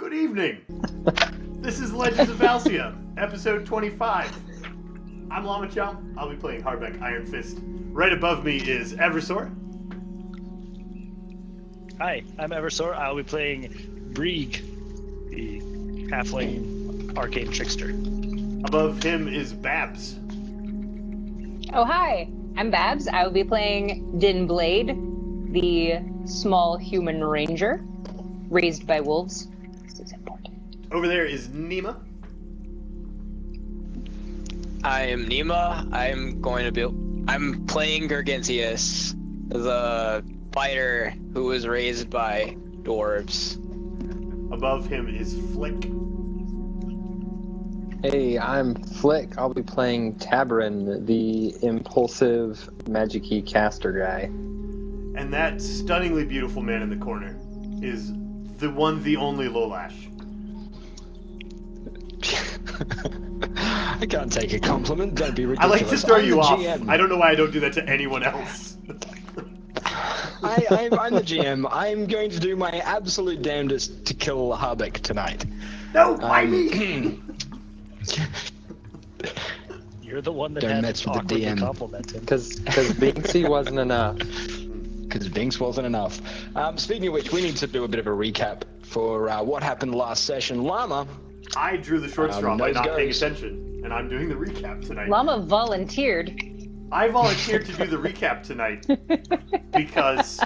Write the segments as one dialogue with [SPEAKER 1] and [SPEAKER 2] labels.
[SPEAKER 1] Good evening. This is Legends of Valcia, episode 25. I'm Llama Chow. I'll be playing Hardback Iron Fist. Right above me is Eversor.
[SPEAKER 2] Hi, I'm Eversor. I'll be playing Brieg, the halfling arcane trickster.
[SPEAKER 1] Above him is Babs.
[SPEAKER 3] Oh, hi. I'm Babs. I will be playing Din Blade, the small human ranger raised by wolves. This is important.
[SPEAKER 1] Over there is Nima.
[SPEAKER 4] I am Nima. I'm playing Gargantius, the fighter who was raised by dwarves.
[SPEAKER 1] Above him is Flick.
[SPEAKER 5] Hey, I'm Flick. I'll be playing Tabarin, the impulsive magic-y caster guy.
[SPEAKER 1] And that stunningly beautiful man in the corner is the one, the only Lolash.
[SPEAKER 6] I can't take a compliment. Don't be
[SPEAKER 1] I
[SPEAKER 6] ridiculous.
[SPEAKER 1] like to throw you off.
[SPEAKER 6] GM.
[SPEAKER 1] I don't know why I don't do that to anyone else.
[SPEAKER 6] I'm the GM. I'm going to do my absolute damnedest to kill Harbeck tonight.
[SPEAKER 1] No, why me?
[SPEAKER 2] You're the one that
[SPEAKER 6] Don't
[SPEAKER 2] had
[SPEAKER 6] mess
[SPEAKER 2] to
[SPEAKER 6] with the
[SPEAKER 2] awkwardly
[SPEAKER 6] DM.
[SPEAKER 2] compliment him.
[SPEAKER 5] Because Binksy wasn't enough.
[SPEAKER 6] Because Binks wasn't enough. Speaking of which, we need to do a bit of a recap for what happened last session. Llama.
[SPEAKER 1] I drew the short straw by
[SPEAKER 6] nose
[SPEAKER 1] not paying
[SPEAKER 6] goes.
[SPEAKER 1] attention, and I'm doing the recap tonight.
[SPEAKER 3] Llama volunteered.
[SPEAKER 1] I volunteered to do the recap tonight because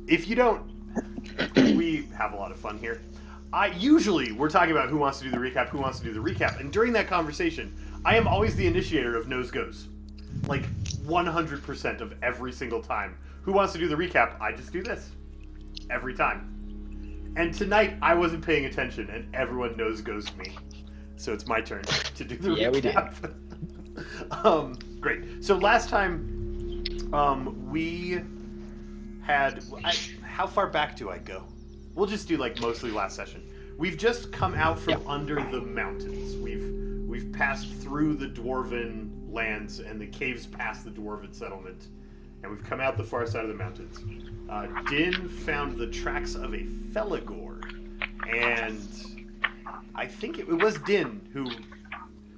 [SPEAKER 1] if you don't, we have a lot of fun here. Usually we're talking about who wants to do the recap, and during that conversation, I am always the initiator of nose goes. Like 100% of every single time. Who wants to do the recap? I just do this. Every time. And tonight, I wasn't paying attention, and everyone nose goes me. So it's my turn to do the recap.
[SPEAKER 6] Yeah, we did.
[SPEAKER 1] Great. So last time, we had... how far back do I go? We'll just do, like, mostly last session. We've just come out from under the mountains. We've passed through the dwarven lands and the caves past the dwarven settlement, and we've come out the far side of the mountains. Din found the tracks of a Felagor, and I think it was Din who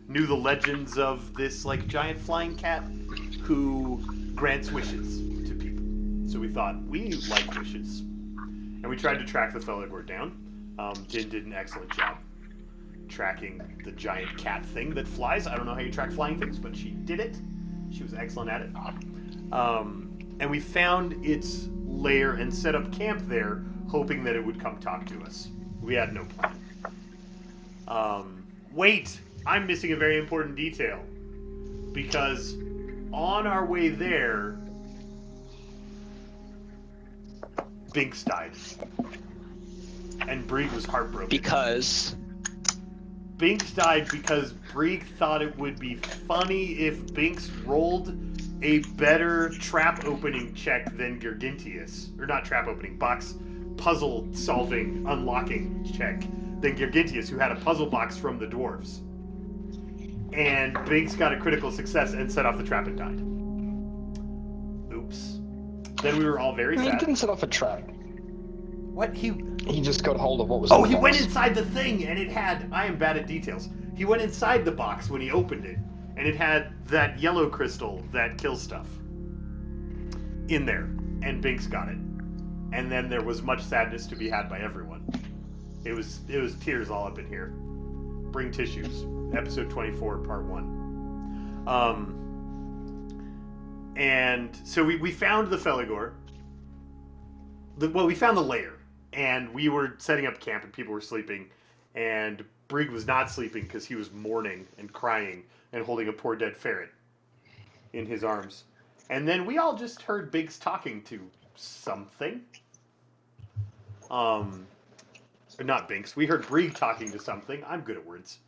[SPEAKER 1] knew the legends of this like giant flying cat who grants wishes to people. So we thought, we like wishes, and we tried to track the Felagor down. Din did an excellent job tracking the giant cat thing that flies. I don't know how you track flying things, but she did it. She was excellent at it. And we found its lair and set up camp there, hoping that it would come talk to us. We had no plan. Wait! I'm missing a very important detail. Because on our way there, Binks died. And Brieg was heartbroken.
[SPEAKER 4] Because
[SPEAKER 1] Binks died because Brieg thought it would be funny if Binks rolled a better trap opening check than Gargantius. Or not trap opening, box puzzle solving, unlocking check than Gargantius, who had a puzzle box from the dwarves. And Binks got a critical success and set off the trap and died. Oops. Then we were all very
[SPEAKER 6] He
[SPEAKER 1] sad.
[SPEAKER 6] didn't set off a trap.
[SPEAKER 1] What?
[SPEAKER 6] He just got hold of what was.
[SPEAKER 1] Oh,
[SPEAKER 6] in
[SPEAKER 1] he
[SPEAKER 6] the
[SPEAKER 1] went
[SPEAKER 6] box.
[SPEAKER 1] inside the thing, and it had... I am bad at details. He went inside the box when he opened it, and it had that yellow crystal that kills stuff in there, and Binks got it. And then there was much sadness to be had by everyone. It was tears all up in here. Bring tissues. Episode 24, part 1. And so we found the Felagor. We found the lair. And we were setting up camp, and people were sleeping, and Brieg was not sleeping because he was mourning and crying and holding a poor dead ferret in his arms. And then we all just heard Binks talking to something. Not Binks. We heard Brieg talking to something. I'm good at words.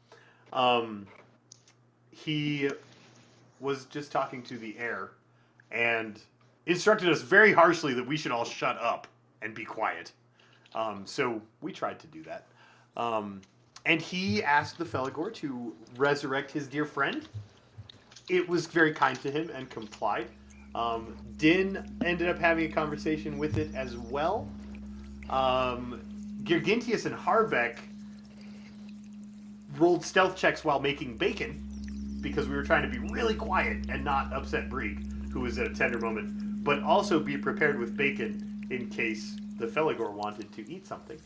[SPEAKER 1] He was just talking to the air and instructed us very harshly that we should all shut up and be quiet. So we tried to do that. And he asked the Felagor to resurrect his dear friend. It was very kind to him and complied. Din ended up having a conversation with it as well. Girgintius and Harbeck rolled stealth checks while making bacon because we were trying to be really quiet and not upset Brieg, who was at a tender moment, but also be prepared with bacon in case the Felagor wanted to eat something.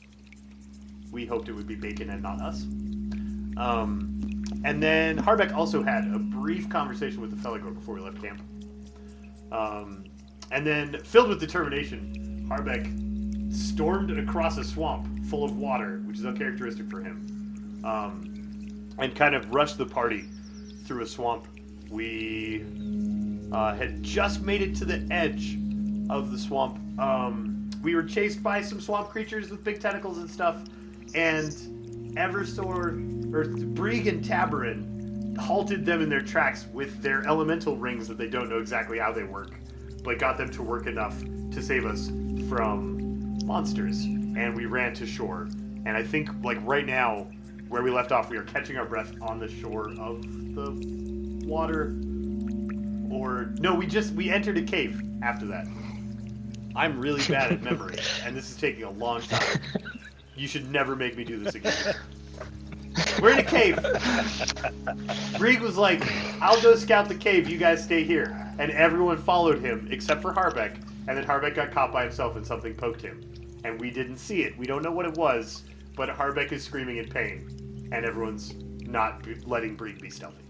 [SPEAKER 1] We hoped it would be bacon and not us. And then Harbeck also had a brief conversation with the Felagor before we left camp. And then, filled with determination, Harbeck stormed across a swamp full of water, which is uncharacteristic for him, and kind of rushed the party through a swamp. We had just made it to the edge of the swamp. We were chased by some swamp creatures with big tentacles and stuff, and Brieg and Tabarin halted them in their tracks with their elemental rings that they don't know exactly how they work, but got them to work enough to save us from monsters. And we ran to shore. And I think, like, right now, where we left off, we are catching our breath on the shore of the water. Or, no, we entered a cave after that. I'm really bad at memory, and this is taking a long time. You should never make me do this again. We're in a cave. Brieg was like, I'll go scout the cave, you guys stay here. And everyone followed him, except for Harbeck. And then Harbeck got caught by himself and something poked him. And we didn't see it. We don't know what it was, but Harbeck is screaming in pain. And everyone's not letting Brieg be stealthy.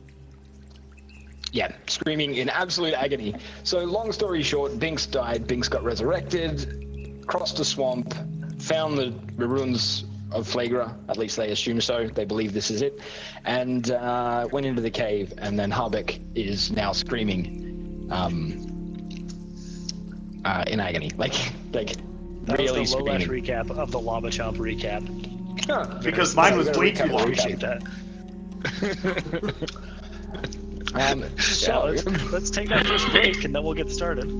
[SPEAKER 6] Yeah, screaming in absolute agony. So, long story short, Binks died, Binks got resurrected, crossed a swamp, found the ruins of Flagra, at least they assume so, they believe this is it, and went into the cave, and then Harbeck is now screaming in agony. Like
[SPEAKER 2] that
[SPEAKER 6] really
[SPEAKER 2] was the
[SPEAKER 6] screaming.
[SPEAKER 2] Low-Lash recap of the Lava Chomp recap.
[SPEAKER 1] Because mine was way too long.
[SPEAKER 2] Appreciate that.
[SPEAKER 6] So,
[SPEAKER 2] let's take our first break and then we'll get started.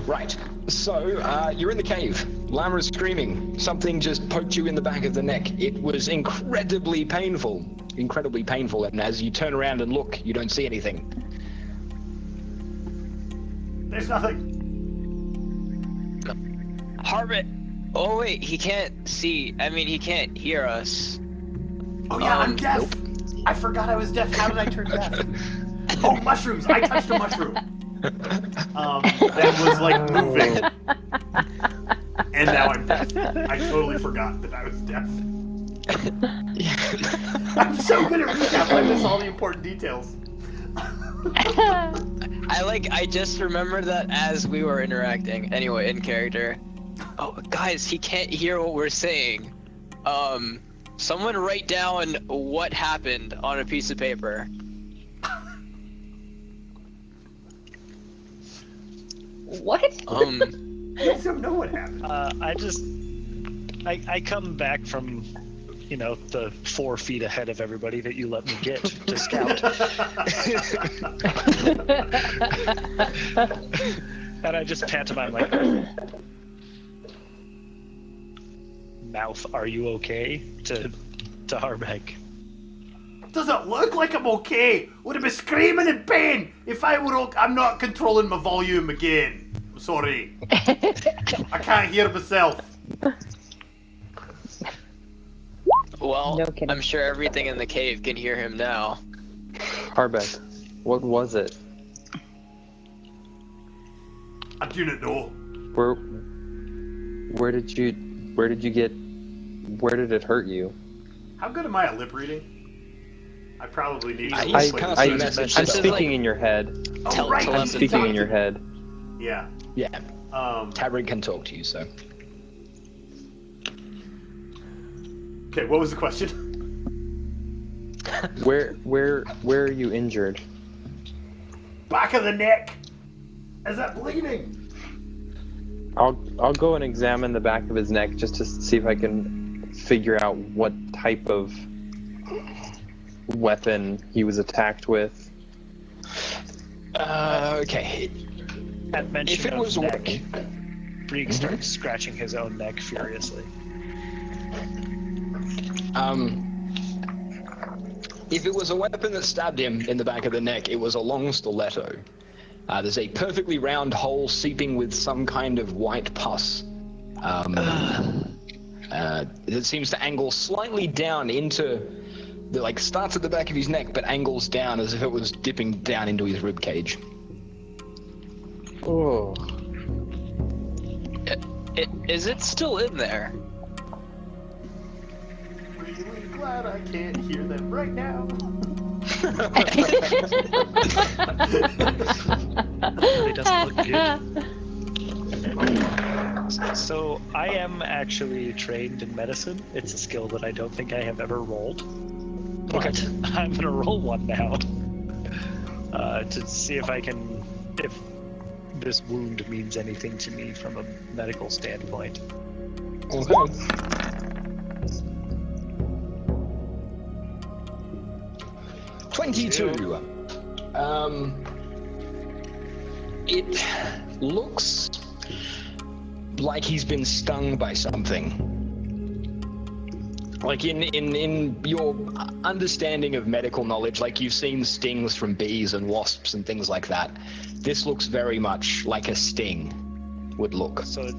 [SPEAKER 6] Right. So, you're in the cave. Llama is screaming. Something just poked you in the back of the neck. It was incredibly painful. Incredibly painful. And as you turn around and look, you don't see anything.
[SPEAKER 1] There's nothing.
[SPEAKER 4] Harbeck. Oh wait, he can't see. I mean, he can't hear us.
[SPEAKER 1] Oh yeah, I'm deaf.
[SPEAKER 6] Nope.
[SPEAKER 1] I forgot I was deaf. How did I turn deaf? Oh, mushrooms. I touched a mushroom. That was like moving. And now I'm deaf. I totally forgot that I was deaf. I'm so good at recaps, I miss all the important details.
[SPEAKER 4] I just remembered that as we were interacting. Anyway, in character. Oh, guys, he can't hear what we're saying. Someone write down what happened on a piece of paper.
[SPEAKER 3] What?
[SPEAKER 1] You guys don't know what happened.
[SPEAKER 2] I come back from, the 4 feet ahead of everybody that you let me get to scout. And I just pantomime like, mouth, are you okay? To Harbeck.
[SPEAKER 1] Doesn't look like I'm okay. Would have been screaming in pain if I were okay. I'm not controlling my volume again. I'm sorry. I can't hear myself.
[SPEAKER 4] Well,
[SPEAKER 3] No kidding.
[SPEAKER 4] I'm sure everything in the cave can hear him now.
[SPEAKER 5] Harbeck, what was it?
[SPEAKER 1] I do not know.
[SPEAKER 5] Where did it hurt you?
[SPEAKER 1] How good am I at lip reading? I probably need to
[SPEAKER 6] I
[SPEAKER 1] play
[SPEAKER 6] can't
[SPEAKER 1] this.
[SPEAKER 6] see the message.
[SPEAKER 5] I'm
[SPEAKER 4] This is
[SPEAKER 5] speaking
[SPEAKER 4] like-
[SPEAKER 5] in your head.
[SPEAKER 1] Oh, right.
[SPEAKER 5] I'm speaking in your head.
[SPEAKER 1] Yeah.
[SPEAKER 6] Yeah. Tabard can talk to you, so.
[SPEAKER 1] Okay, what was the question?
[SPEAKER 5] Where are you injured?
[SPEAKER 1] Back of the neck. Is that bleeding?
[SPEAKER 5] I'll go and examine the back of his neck just to see if I can figure out what type of weapon he was attacked with.
[SPEAKER 6] Okay.
[SPEAKER 2] At mention
[SPEAKER 6] If it
[SPEAKER 2] of
[SPEAKER 6] was
[SPEAKER 2] neck,
[SPEAKER 6] working.
[SPEAKER 2] Brieg starts scratching his own neck furiously.
[SPEAKER 6] If it was a weapon that stabbed him in the back of the neck, it was a long stiletto. There's a perfectly round hole seeping with some kind of white pus. It seems to angle slightly down into the, like, starts at the back of his neck but angles down as if it was dipping down into his rib cage.
[SPEAKER 5] Oh.
[SPEAKER 4] Is it still in there?
[SPEAKER 1] Really glad I can't hear them right now.
[SPEAKER 2] It doesn't look good. So I am actually trained in medicine. It's a skill that I don't think I have ever rolled. But I'm gonna roll one now to see if this wound means anything to me from a medical standpoint.
[SPEAKER 6] Okay. $22. It looks like he's been stung by something. Like in your understanding of medical knowledge, like you've seen stings from bees and wasps and things like that. This looks very much like a sting would look.
[SPEAKER 2] So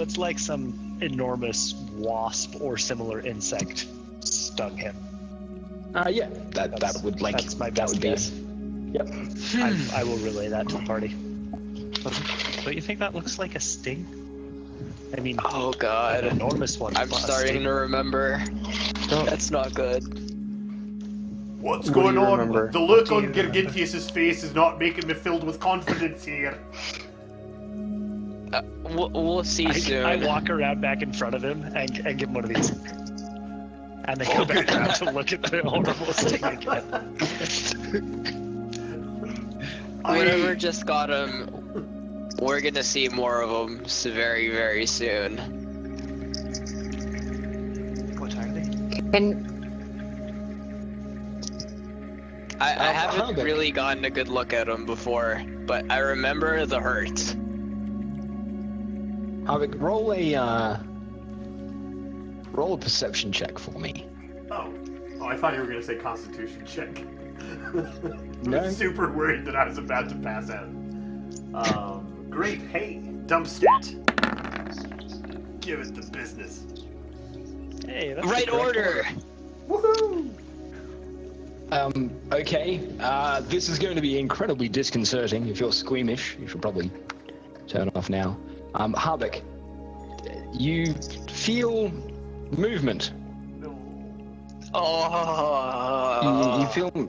[SPEAKER 2] it's like some enormous wasp or similar insect stung him.
[SPEAKER 6] Yeah, that would like
[SPEAKER 2] That's my
[SPEAKER 6] that
[SPEAKER 2] best
[SPEAKER 6] would be
[SPEAKER 2] guess.
[SPEAKER 6] Yep.
[SPEAKER 2] I will relay that to the party. Don't you think that looks like a sting? I mean,
[SPEAKER 4] Oh god.
[SPEAKER 2] an enormous one.
[SPEAKER 4] I'm
[SPEAKER 2] but a
[SPEAKER 4] starting
[SPEAKER 2] sting.
[SPEAKER 4] to remember. That's not good.
[SPEAKER 1] What's
[SPEAKER 5] What do
[SPEAKER 1] going
[SPEAKER 5] you
[SPEAKER 1] on?
[SPEAKER 5] remember?
[SPEAKER 1] The look
[SPEAKER 2] What do
[SPEAKER 1] on
[SPEAKER 2] you remember?
[SPEAKER 1] Gargantius's face is not making me filled with confidence here.
[SPEAKER 4] We'll see soon.
[SPEAKER 2] I walk around back in front of him and give him one of these. And then go back around to look at the horrible sting again.
[SPEAKER 4] Whatever just got him, we're gonna see more of them very, very soon.
[SPEAKER 2] What are they?
[SPEAKER 4] I haven't
[SPEAKER 6] Havoc.
[SPEAKER 4] really gotten a good look at them before, but I remember the hurt.
[SPEAKER 6] Havoc, roll a perception check for me.
[SPEAKER 1] Oh, I thought you were gonna say Constitution check. I
[SPEAKER 6] No.
[SPEAKER 1] was super worried that I was about to pass out. Great. Hey, dump stat. Give it the business.
[SPEAKER 2] Hey, that's
[SPEAKER 4] Right
[SPEAKER 2] the correct
[SPEAKER 4] order.
[SPEAKER 1] Woohoo!
[SPEAKER 6] Okay. This is going to be incredibly disconcerting. If you're squeamish, you should probably turn off now. Havoc, you feel movement.
[SPEAKER 1] No.
[SPEAKER 4] Oh.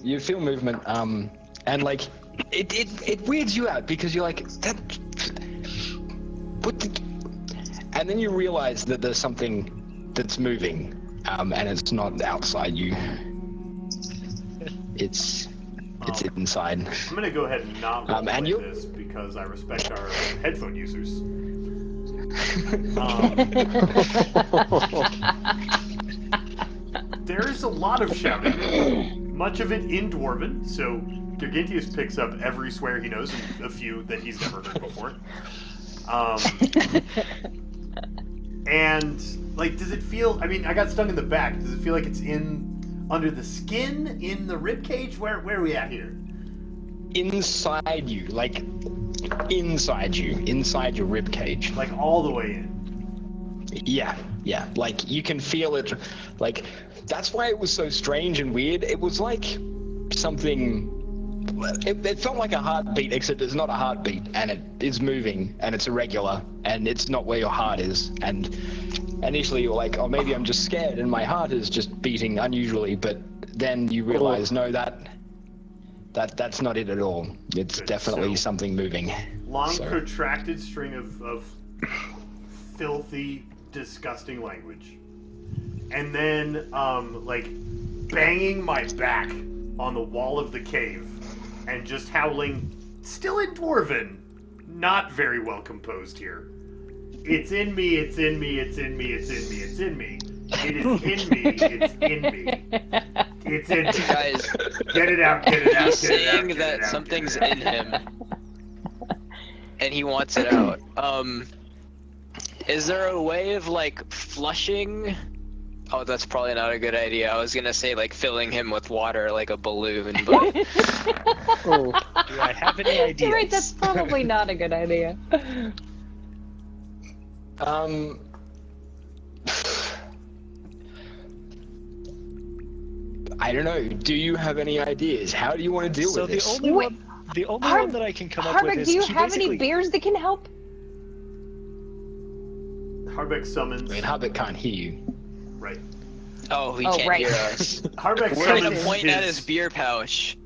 [SPEAKER 6] You feel movement. And like it weirds you out because you're like that. What? And then you realize that there's something that's moving, and it's not outside you. It's inside.
[SPEAKER 1] I'm gonna go ahead and not roll
[SPEAKER 6] and
[SPEAKER 1] like
[SPEAKER 6] you-
[SPEAKER 1] this because I respect our headphone users. There is a lot of shouting, much of it in Dwarven, so Gargantius picks up every swear he knows and a few that he's never heard before. And, like, does it feel... I mean, I got stung in the back. Does it feel like it's under the skin, in the rib cage? Where are we at here?
[SPEAKER 6] Inside you, like inside your rib cage.
[SPEAKER 1] Like, all the way in.
[SPEAKER 6] Yeah, like you can feel it. Like that's why it was so strange and weird. It was like something. It felt like a heartbeat, except it's not a heartbeat, and it is moving, and it's irregular, and it's not where your heart is. And initially you're like, oh, maybe I'm just scared, and my heart is just beating unusually. But then you realize, no, that's not it at all. It's
[SPEAKER 1] Good,
[SPEAKER 6] definitely
[SPEAKER 1] so-
[SPEAKER 6] something moving.
[SPEAKER 1] Long,
[SPEAKER 6] So-
[SPEAKER 1] protracted string of filthy, disgusting language. And then, like, banging my back on the wall of the cave and just howling, still in Dwarven, not very well composed here. It's in me, it's in me, it's in me, it's in me, it's in me. It is in me, it's in me. It's in me.
[SPEAKER 4] Guys,
[SPEAKER 1] Get it out, get it out,
[SPEAKER 4] he's
[SPEAKER 1] get it out,
[SPEAKER 4] saying
[SPEAKER 1] get
[SPEAKER 4] that
[SPEAKER 1] it out,
[SPEAKER 4] something's
[SPEAKER 1] get it
[SPEAKER 4] in
[SPEAKER 1] out.
[SPEAKER 4] him, and he wants it out. Is there a way of like flushing Oh, that's probably not a good idea. I was gonna say like filling him with water like a balloon, but
[SPEAKER 5] Oh,
[SPEAKER 2] Do I have any ideas?
[SPEAKER 3] You're right, that's probably not a good idea.
[SPEAKER 6] I don't know. Do you have any ideas? How do you want to deal
[SPEAKER 2] So
[SPEAKER 6] with
[SPEAKER 2] the
[SPEAKER 6] this?
[SPEAKER 2] only
[SPEAKER 3] Wait,
[SPEAKER 2] one that I can come up with
[SPEAKER 3] Harbeck,
[SPEAKER 2] is
[SPEAKER 3] do you
[SPEAKER 2] he
[SPEAKER 3] have any
[SPEAKER 2] basically-
[SPEAKER 3] bears that can help?
[SPEAKER 1] Harbeck summons.
[SPEAKER 6] I mean, Hobbit can't hear you.
[SPEAKER 1] Right.
[SPEAKER 4] oh, he
[SPEAKER 3] Oh,
[SPEAKER 4] can't
[SPEAKER 3] right.
[SPEAKER 4] hear us.
[SPEAKER 1] Harbeck
[SPEAKER 4] We're
[SPEAKER 1] summons
[SPEAKER 4] gonna point at his beer pouch.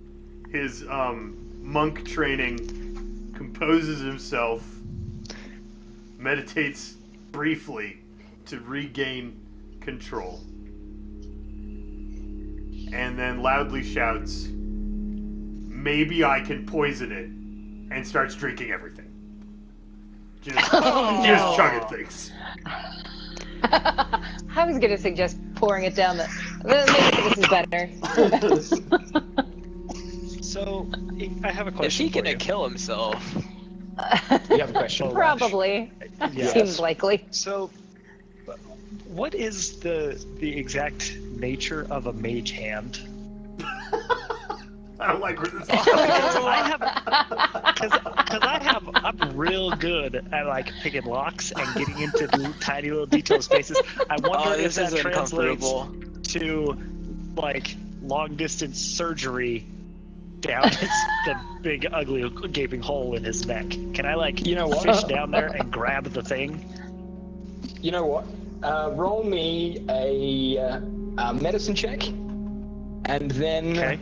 [SPEAKER 1] his monk training, composes himself, meditates briefly to regain control, and then loudly shouts, "Maybe I can poison it," and starts drinking everything. Just chugging things.
[SPEAKER 3] I was gonna suggest pouring it down the. Maybe this is better.
[SPEAKER 2] So I have a
[SPEAKER 4] Is
[SPEAKER 2] question
[SPEAKER 4] he
[SPEAKER 2] for
[SPEAKER 4] gonna
[SPEAKER 2] you.
[SPEAKER 4] kill himself?
[SPEAKER 6] You have a question?
[SPEAKER 3] Probably.
[SPEAKER 2] Yes.
[SPEAKER 3] Seems likely.
[SPEAKER 2] So, what is the exact nature of a mage hand?
[SPEAKER 1] I don't like where this is
[SPEAKER 2] Because I'm real good at like picking locks and getting into tiny little detail spaces. I wonder
[SPEAKER 4] Oh,
[SPEAKER 2] if
[SPEAKER 4] this
[SPEAKER 2] that
[SPEAKER 4] is
[SPEAKER 2] translates
[SPEAKER 4] uncomfortable.
[SPEAKER 2] to like long distance surgery down the big ugly gaping hole in his neck. Can I like
[SPEAKER 6] You know what?
[SPEAKER 2] fish down there and grab the thing?
[SPEAKER 6] You know what? Roll me a medicine check, and then
[SPEAKER 2] Okay.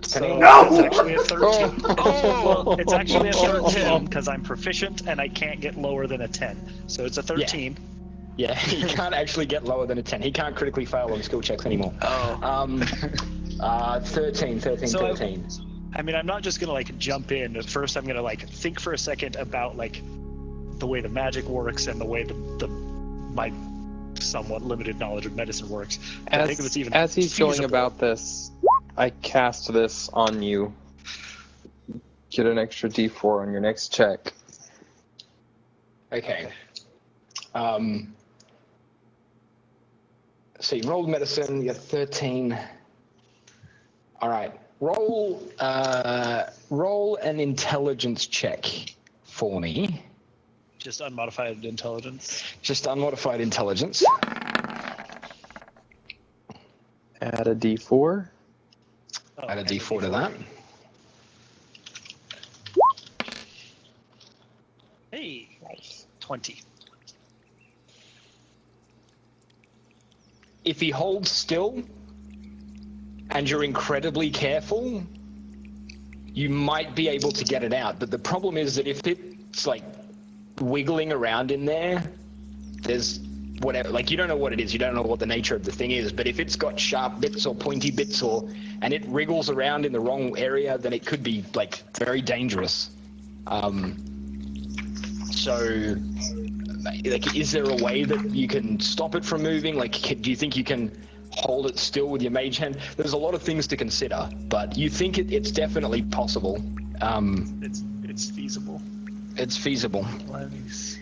[SPEAKER 2] So
[SPEAKER 1] No!
[SPEAKER 2] it's actually a 13.
[SPEAKER 6] Oh!
[SPEAKER 2] Well, it's actually a 13 because I'm proficient and I can't get lower than a 10. So it's a 13.
[SPEAKER 6] Yeah, he can't actually get lower than a 10. He can't critically fail on skill checks anymore.
[SPEAKER 4] Oh.
[SPEAKER 6] 13.
[SPEAKER 2] So I mean, I'm not just gonna like jump in. At first, I'm gonna like think for a second about like the way the magic works and the way my somewhat limited knowledge of medicine works. I think if it's even
[SPEAKER 5] As he's going
[SPEAKER 2] feasible.
[SPEAKER 5] about this, I cast this on you. Get an extra D4 on your next check.
[SPEAKER 6] Okay. So you rolled medicine, you got 13. All right. Roll an intelligence check for me.
[SPEAKER 2] Just unmodified intelligence.
[SPEAKER 6] Just unmodified intelligence.
[SPEAKER 5] Add a D4.
[SPEAKER 2] Oh,
[SPEAKER 6] Add a
[SPEAKER 2] and
[SPEAKER 6] D4 to that.
[SPEAKER 2] Hey, 20.
[SPEAKER 6] If he holds still and you're incredibly careful, you might be able to get it out. But the problem is that if it's like wiggling around in there, there's whatever, like you don't know what it is, you don't know what the nature of the thing is, but if it's got sharp bits or pointy bits and it wriggles around in the wrong area, then it could be like very dangerous. So like, is there a way that you can stop it from moving? Like, do you think you can hold it still with your mage hand? There's a lot of things to consider, but you think it's definitely possible.
[SPEAKER 2] It's feasible.
[SPEAKER 6] It's feasible.
[SPEAKER 2] Let me see.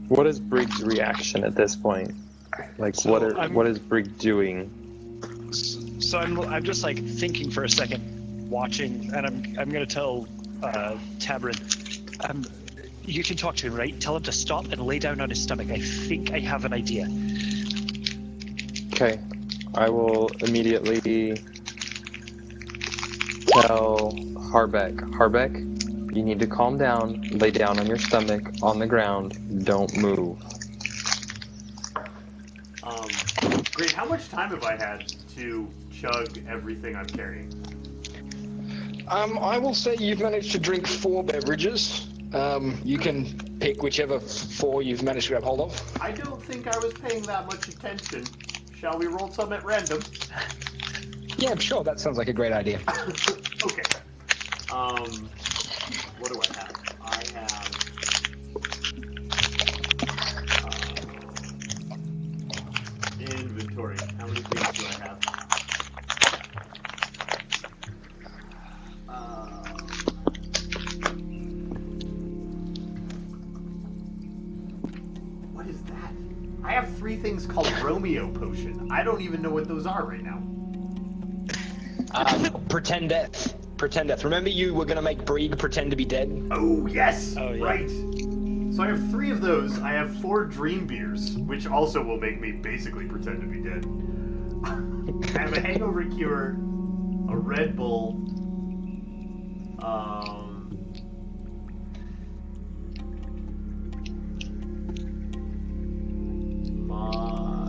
[SPEAKER 5] What is Briggs' reaction at this point? Like,
[SPEAKER 2] So
[SPEAKER 5] what is Briggs doing?
[SPEAKER 2] So I'm just like thinking for a second, watching, and I'm gonna tell Tabrin, you can talk to him, right? Tell him to stop and lay down on his stomach. I think I have an idea.
[SPEAKER 5] Okay, I will immediately tell Harbeck, you need to calm down, lay down on your stomach, on the ground, don't move.
[SPEAKER 1] Great. How much time have I had to chug everything I'm carrying?
[SPEAKER 6] I will say you've managed to drink 4 beverages. You can pick whichever 4 you've managed to grab hold of.
[SPEAKER 1] I don't think I was paying that much attention. Shall we roll some at random?
[SPEAKER 6] Yeah, sure. That sounds like a great idea.
[SPEAKER 1] Okay. What do I have? I have. Inventory. How many things do I have? 3 things called Romeo potion. I don't even know what those are right now.
[SPEAKER 6] Pretend death. Pretend death. Remember you were gonna make Brieg pretend to be dead?
[SPEAKER 1] Oh, yes!
[SPEAKER 2] Oh, yeah.
[SPEAKER 1] Right. So I have 3 of those. I have 4 dream beers, which also will make me basically pretend to be dead. I have a hangover cure, a Red Bull,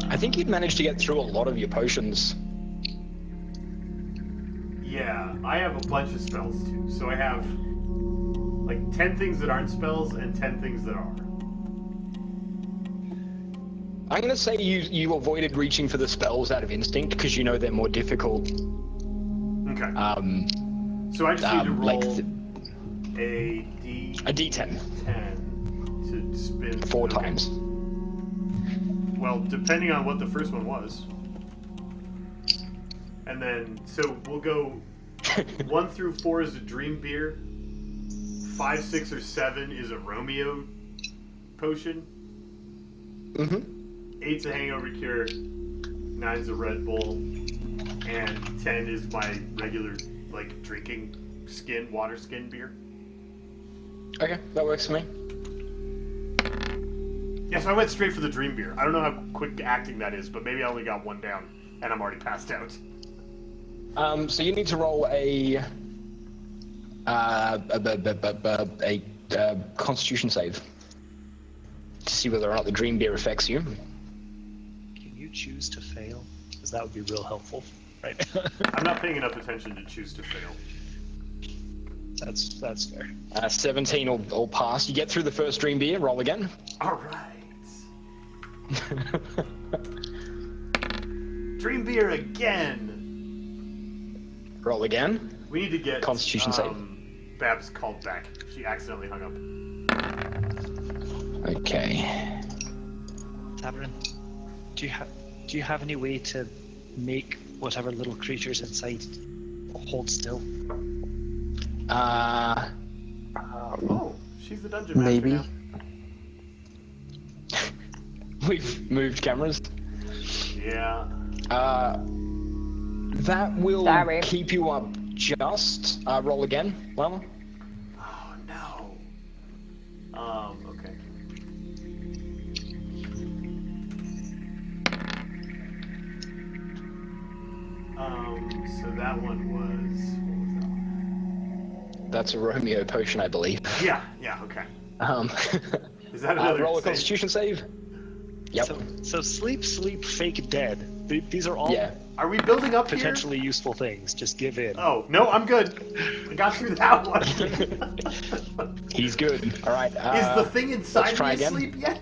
[SPEAKER 6] I think you'd managed to get through a lot of your potions.
[SPEAKER 1] yeah, I have a bunch of spells too. So I have like 10 things that aren't spells and 10 things that are.
[SPEAKER 6] I'm gonna say you avoided reaching for the spells out of instinct because you know they're more difficult.
[SPEAKER 1] Okay. So I just need to roll
[SPEAKER 6] like
[SPEAKER 1] a
[SPEAKER 6] D10
[SPEAKER 1] 10 to spin
[SPEAKER 6] 4
[SPEAKER 1] okay.
[SPEAKER 6] times.
[SPEAKER 1] Well, depending on what the first one was. And then, so we'll go 1 through 4 is a dream beer. 5, 6, or 7 is a Romeo potion.
[SPEAKER 6] Mm-hmm.
[SPEAKER 1] 8's a hangover cure. 9's a Red Bull. And 10 is my regular, like, drinking water skin beer.
[SPEAKER 6] Okay, that works for me.
[SPEAKER 1] Yeah, so I went straight for the dream beer. I don't know how quick acting that is, but maybe I only got 1 down, and I'm already passed out.
[SPEAKER 6] So you need to roll a Constitution save to see whether or not the dream beer affects you.
[SPEAKER 2] Can you choose to fail? Because that would be real helpful, right?
[SPEAKER 1] I'm not paying enough attention to choose to fail.
[SPEAKER 2] That's fair.
[SPEAKER 6] 17 will pass. You get through the first dream beer, roll again.
[SPEAKER 1] All right. Dream beer again.
[SPEAKER 6] Roll again.
[SPEAKER 1] We need to get
[SPEAKER 6] Constitution save.
[SPEAKER 1] Babs called back. She accidentally hung up.
[SPEAKER 6] Okay.
[SPEAKER 2] Tavern, do you have any way to make whatever little creatures inside hold still?
[SPEAKER 1] Oh, she's the dungeon master
[SPEAKER 5] Maybe.
[SPEAKER 1] now.
[SPEAKER 6] We've moved cameras.
[SPEAKER 1] Yeah.
[SPEAKER 6] That will
[SPEAKER 3] Sorry.
[SPEAKER 6] keep you up just. Roll again, Lama.
[SPEAKER 1] Oh no. Okay. So that one was. What was that one?
[SPEAKER 6] That's a Romeo potion, I believe.
[SPEAKER 1] Yeah. Okay. Is that
[SPEAKER 6] Roll
[SPEAKER 1] another
[SPEAKER 6] a
[SPEAKER 1] save?
[SPEAKER 6] Constitution save. Yep.
[SPEAKER 2] So sleep, fake, dead. These are all
[SPEAKER 6] Yeah.
[SPEAKER 1] Are we building up
[SPEAKER 2] potentially useful things. Just give in.
[SPEAKER 1] here? Oh no, I'm good. I got through that one.
[SPEAKER 6] He's good. All right.
[SPEAKER 1] Is the thing inside
[SPEAKER 6] try
[SPEAKER 1] me
[SPEAKER 6] again.
[SPEAKER 1] asleep yet?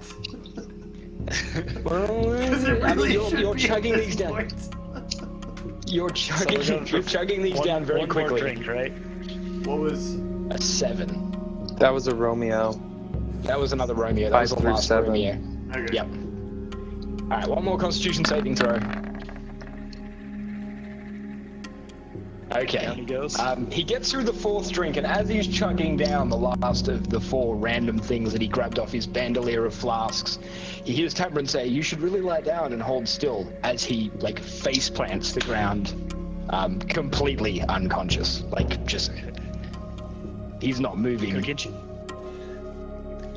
[SPEAKER 6] Well,
[SPEAKER 1] Because it
[SPEAKER 6] I mean,
[SPEAKER 1] really
[SPEAKER 6] you're
[SPEAKER 1] should be
[SPEAKER 6] chugging
[SPEAKER 1] at
[SPEAKER 6] these
[SPEAKER 1] this
[SPEAKER 6] down.
[SPEAKER 1] point.
[SPEAKER 6] You're chugging.
[SPEAKER 2] we're going for
[SPEAKER 6] You're chugging these down very
[SPEAKER 2] one
[SPEAKER 6] quickly.
[SPEAKER 2] More drink, right?
[SPEAKER 1] What was?
[SPEAKER 6] A 7.
[SPEAKER 5] That was a Romeo.
[SPEAKER 6] That was another Romeo. That was the
[SPEAKER 5] 5 through
[SPEAKER 6] last
[SPEAKER 5] 7.
[SPEAKER 6] Romeo.
[SPEAKER 1] Okay.
[SPEAKER 6] Yep. All right. One more Constitution saving throw.
[SPEAKER 2] Down
[SPEAKER 6] Okay.
[SPEAKER 2] he goes.
[SPEAKER 6] He gets through the 4th drink, and as he's chugging down the last of the 4 random things that he grabbed off his bandolier of flasks, he hears Tabron say, "You should really lie down and hold still," as he, like, face plants to the ground, completely unconscious. Like, just... He's not moving.
[SPEAKER 2] Gargantuan.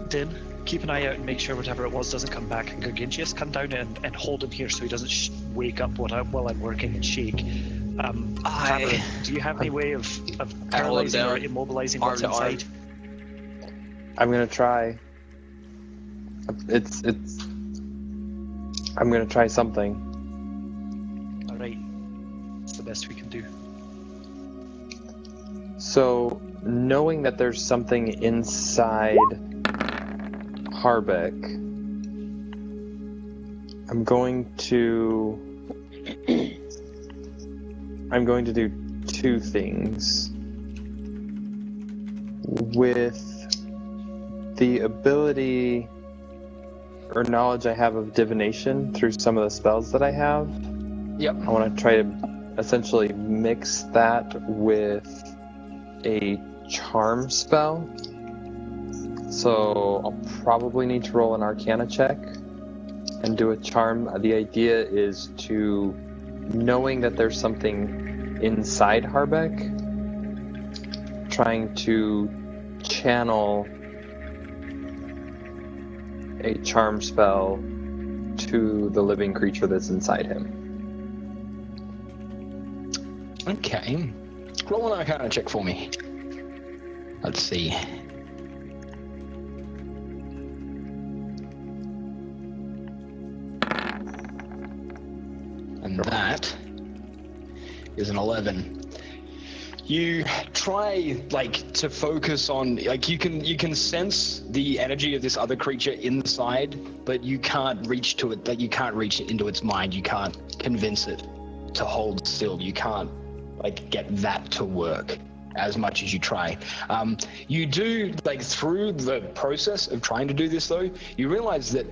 [SPEAKER 2] Din, keep an eye out and make sure whatever it was doesn't come back. And Gargantuous, come down and hold him here so he doesn't wake up while I'm working and shake. Tavern, do you have any way of paralyzing or immobilizing what's
[SPEAKER 4] arm to arm.
[SPEAKER 2] inside?
[SPEAKER 5] I'm gonna try. It's. I'm gonna try something.
[SPEAKER 2] All right, it's the best we can do.
[SPEAKER 5] So, knowing that there's something inside Harbeck, I'm going to do 2 things. With the ability or knowledge I have of divination through some of the spells that I have,
[SPEAKER 6] Yep.
[SPEAKER 5] I want to try to essentially mix that with a charm spell. So I'll probably need to roll an Arcana check and do a charm. The idea is to, knowing that there's something inside Harbeck, trying to channel a charm spell to the living creature that's inside him.
[SPEAKER 6] Okay. Roll an Arcana check for me. Let's see. And that is an 11. You try to focus on you can sense the energy of this other creature inside, but you can't reach to it. You can't reach it into its mind. You can't convince it to hold still. You can't get that to work as much as you try. You do through the process of trying to do this though, you realize that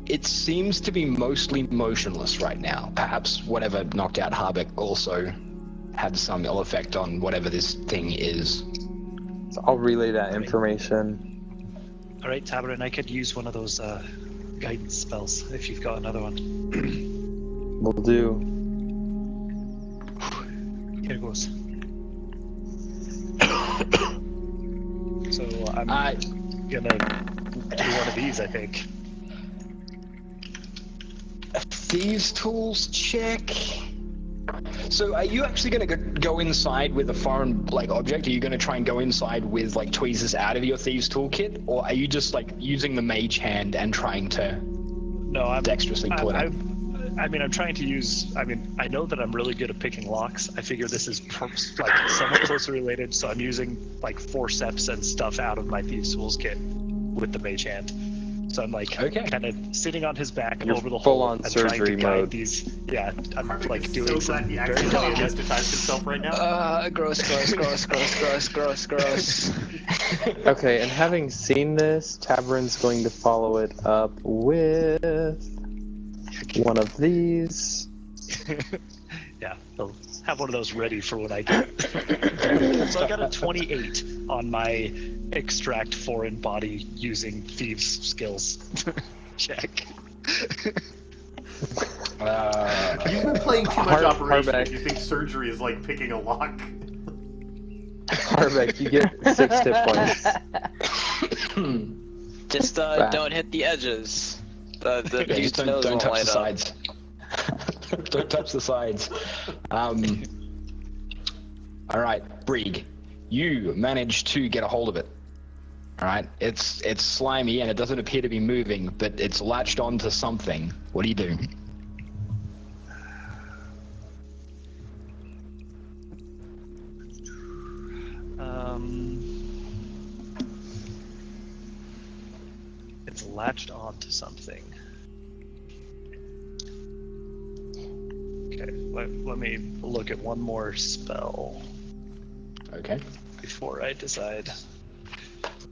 [SPEAKER 6] it seems to be mostly motionless right now. Perhaps whatever knocked out Harbeck also had some ill effect on whatever this thing is.
[SPEAKER 5] So I'll relay that information.
[SPEAKER 2] All right, Tabarin, I could use one of those guidance spells if you've got another one.
[SPEAKER 5] Will do.
[SPEAKER 2] Here goes. So I'm gonna do one of these, I think.
[SPEAKER 6] Thieves' tools check. So are you actually going to go inside with a foreign object? Are you going to try and go inside with tweezers out of your thieves' toolkit, or are you just using the mage hand and trying to dexterously pull it out?
[SPEAKER 2] I'm trying to use. I know that I'm really good at picking locks. I figure this is somewhat closely related, so I'm using forceps and stuff out of my thieves' tools kit with the mage hand. So I'm kind of sitting on his back
[SPEAKER 5] You're
[SPEAKER 2] over the
[SPEAKER 5] full
[SPEAKER 2] hole
[SPEAKER 5] on
[SPEAKER 2] and
[SPEAKER 5] surgery
[SPEAKER 2] trying to guide
[SPEAKER 5] mode.
[SPEAKER 2] these. Yeah, I'm
[SPEAKER 1] Harbeck
[SPEAKER 2] doing
[SPEAKER 1] is so
[SPEAKER 2] some
[SPEAKER 1] glad he
[SPEAKER 2] very
[SPEAKER 1] accidentally
[SPEAKER 2] delicate.
[SPEAKER 1] anesthetized himself right now.
[SPEAKER 4] Gross.
[SPEAKER 5] Okay, and having seen this, Tabarin's going to follow it up with one of these.
[SPEAKER 2] Yeah, I'll have one of those ready for when I get it. So I got a 28 on my extract foreign body using thieves skills check.
[SPEAKER 1] You've been playing too much Operation
[SPEAKER 5] Harbeck.
[SPEAKER 1] if you think surgery is like picking a lock.
[SPEAKER 5] Harbeck, you get 6 hit points.
[SPEAKER 4] Just don't hit the edges. The
[SPEAKER 6] Just
[SPEAKER 4] dude's nose
[SPEAKER 6] don't
[SPEAKER 4] won't
[SPEAKER 6] touch
[SPEAKER 4] light
[SPEAKER 6] the
[SPEAKER 4] up.
[SPEAKER 6] sides. Don't touch the sides. All right, Brig, you managed to get a hold of it. All right, it's slimy and it doesn't appear to be moving, but it's latched onto something. What do you do?
[SPEAKER 2] It's latched onto something. Okay, let me look at one more spell
[SPEAKER 6] Okay.
[SPEAKER 2] before I decide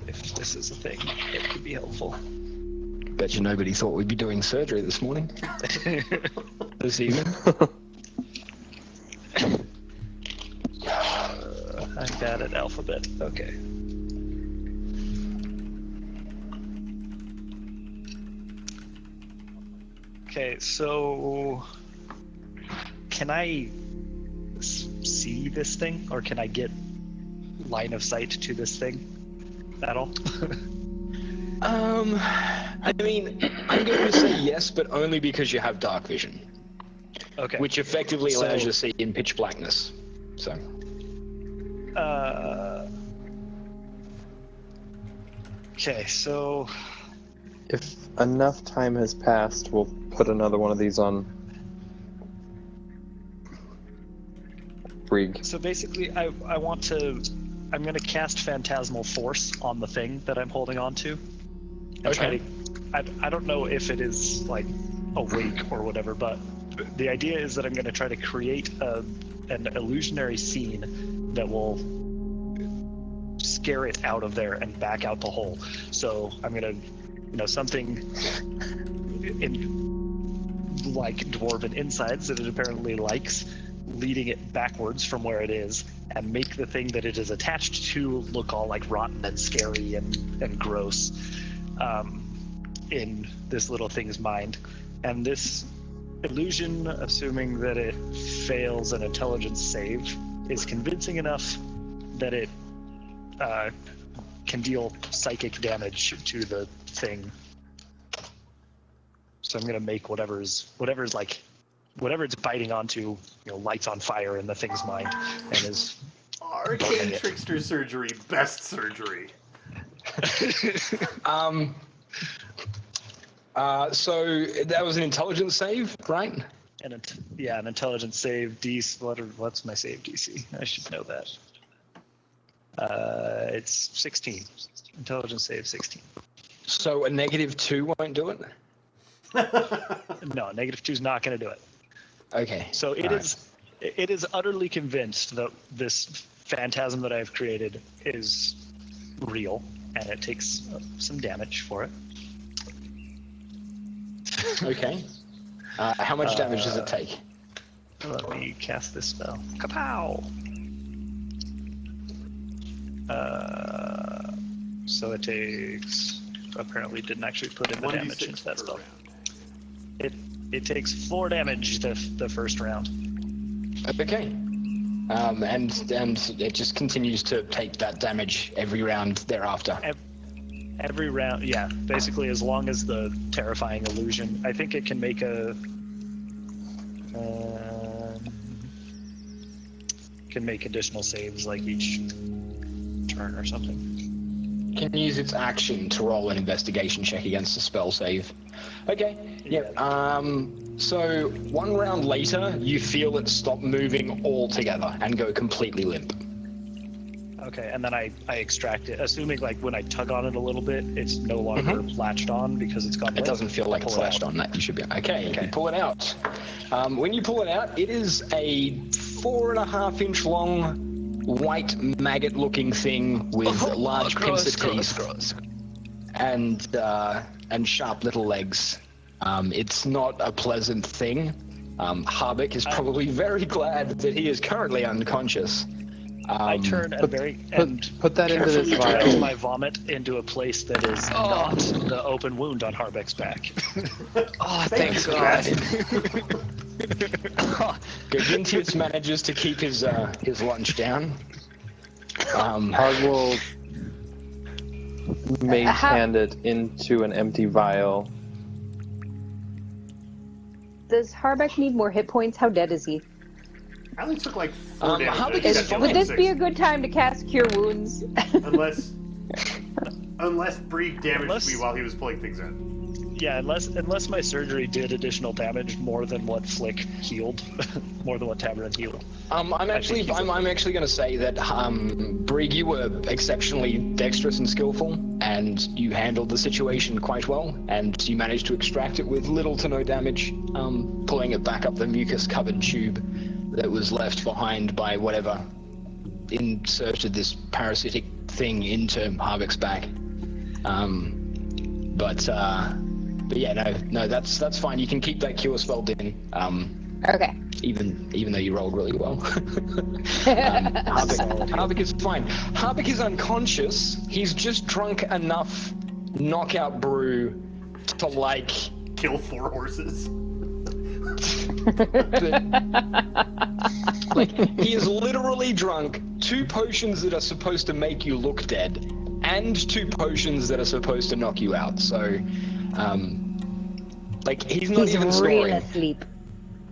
[SPEAKER 2] if this is a thing that could be helpful.
[SPEAKER 6] Bet you nobody thought we'd be doing surgery this morning. This evening.
[SPEAKER 2] I'm bad at alphabet. Okay. Okay, so can I see this thing, or can I get line of sight to this thing at all?
[SPEAKER 6] I mean, I'm going to say yes, but only because you have dark vision,
[SPEAKER 2] Okay.
[SPEAKER 6] which effectively allows
[SPEAKER 2] So-
[SPEAKER 6] you to see in pitch blackness. So,
[SPEAKER 2] Okay, so
[SPEAKER 5] If enough time has passed, we'll put another one of these on Brig.
[SPEAKER 2] basically, I want to. I'm going to cast Phantasmal Force on the thing that I'm holding on to. And try
[SPEAKER 6] Okay.
[SPEAKER 2] to, I don't know if it is awake or whatever, but the idea is that I'm going to try to create an illusionary scene that will scare it out of there and back out the hole. So I'm going to, something in like dwarven insides that it apparently likes, leading it backwards from where it is, and make the thing that it is attached to look all rotten and scary and gross. in this little thing's mind, and this illusion, assuming that it fails an intelligence save, is convincing enough that it can deal psychic damage to the thing. So I'm gonna make whatever it's biting onto, lights on fire in the thing's mind, and is
[SPEAKER 1] Arcane trickster surgery, best surgery.
[SPEAKER 6] So that was an intelligence save, right?
[SPEAKER 2] an intelligence save DC. What's my save DC? I should know that. It's 16. Intelligence save 16.
[SPEAKER 6] So a -2 won't do it?
[SPEAKER 2] No, -2 is not going to do it.
[SPEAKER 6] Okay.
[SPEAKER 2] So it is utterly convinced that this phantasm that I've created is real, and it takes some damage for it.
[SPEAKER 6] Okay. How much damage does it take?
[SPEAKER 2] Let me cast this spell. Kapow! So it takes. Apparently, didn't actually put in the damage into that spell. It takes 4 damage the first round.
[SPEAKER 6] Okay. And it just continues to take that damage every round thereafter.
[SPEAKER 2] Every round, yeah. Basically, as long as the terrifying illusion, I think it can make additional saves like each turn or something.
[SPEAKER 6] Can use its action to roll an investigation check against a spell save. Okay. Yep. So 1 round later, you feel it stop moving altogether and go completely limp.
[SPEAKER 2] Okay, and then I extract it, assuming like when I tug on it a little bit, it's no longer latched on because it's gone.
[SPEAKER 6] It doesn't feel like it's latched on. That you should be okay. You pull it out. When you pull it out, it is a 4.5-inch long, white maggot-looking thing with large pincer teeth and sharp little legs. It's not a pleasant thing. Harbeck is probably very glad that he is currently unconscious.
[SPEAKER 2] I turn and
[SPEAKER 5] put that into this
[SPEAKER 2] drag
[SPEAKER 5] vial.
[SPEAKER 2] my vomit into a place that is not the open wound on Harbeck's back.
[SPEAKER 4] Oh, thank God.
[SPEAKER 6] Gagintius manages to keep his lunch down.
[SPEAKER 5] Hog will mage hand it into an empty vial.
[SPEAKER 3] Does Harbeck need more hit points? How dead is he?
[SPEAKER 1] I only took like 4 damage.
[SPEAKER 6] Harbeck
[SPEAKER 1] I
[SPEAKER 6] is
[SPEAKER 1] just got
[SPEAKER 3] Would
[SPEAKER 1] level
[SPEAKER 3] this be a
[SPEAKER 1] 6.
[SPEAKER 3] good time to cast Cure Wounds?
[SPEAKER 1] Unless Bree damaged me while he was pulling things out.
[SPEAKER 2] Yeah, unless my surgery did additional damage more than what Flick healed, more than what Tabarin healed.
[SPEAKER 6] I'm actually going to say that Brig, you were exceptionally dexterous and skillful, and you handled the situation quite well, and you managed to extract it with little to no damage, pulling it back up the mucus-covered tube that was left behind by whatever inserted this parasitic thing into Harbeck's back. But yeah, no, that's fine. You can keep that cure spell in.
[SPEAKER 3] Okay.
[SPEAKER 6] Even though you rolled really well. Harbeck is fine. Harbeck is unconscious. He's just drunk enough knockout brew to like
[SPEAKER 1] Kill 4 horses.
[SPEAKER 6] like he is literally drunk 2 potions that are supposed to make you look dead, and 2 potions that are supposed to knock you out. So, like he's not even snoring.
[SPEAKER 3] Real asleep.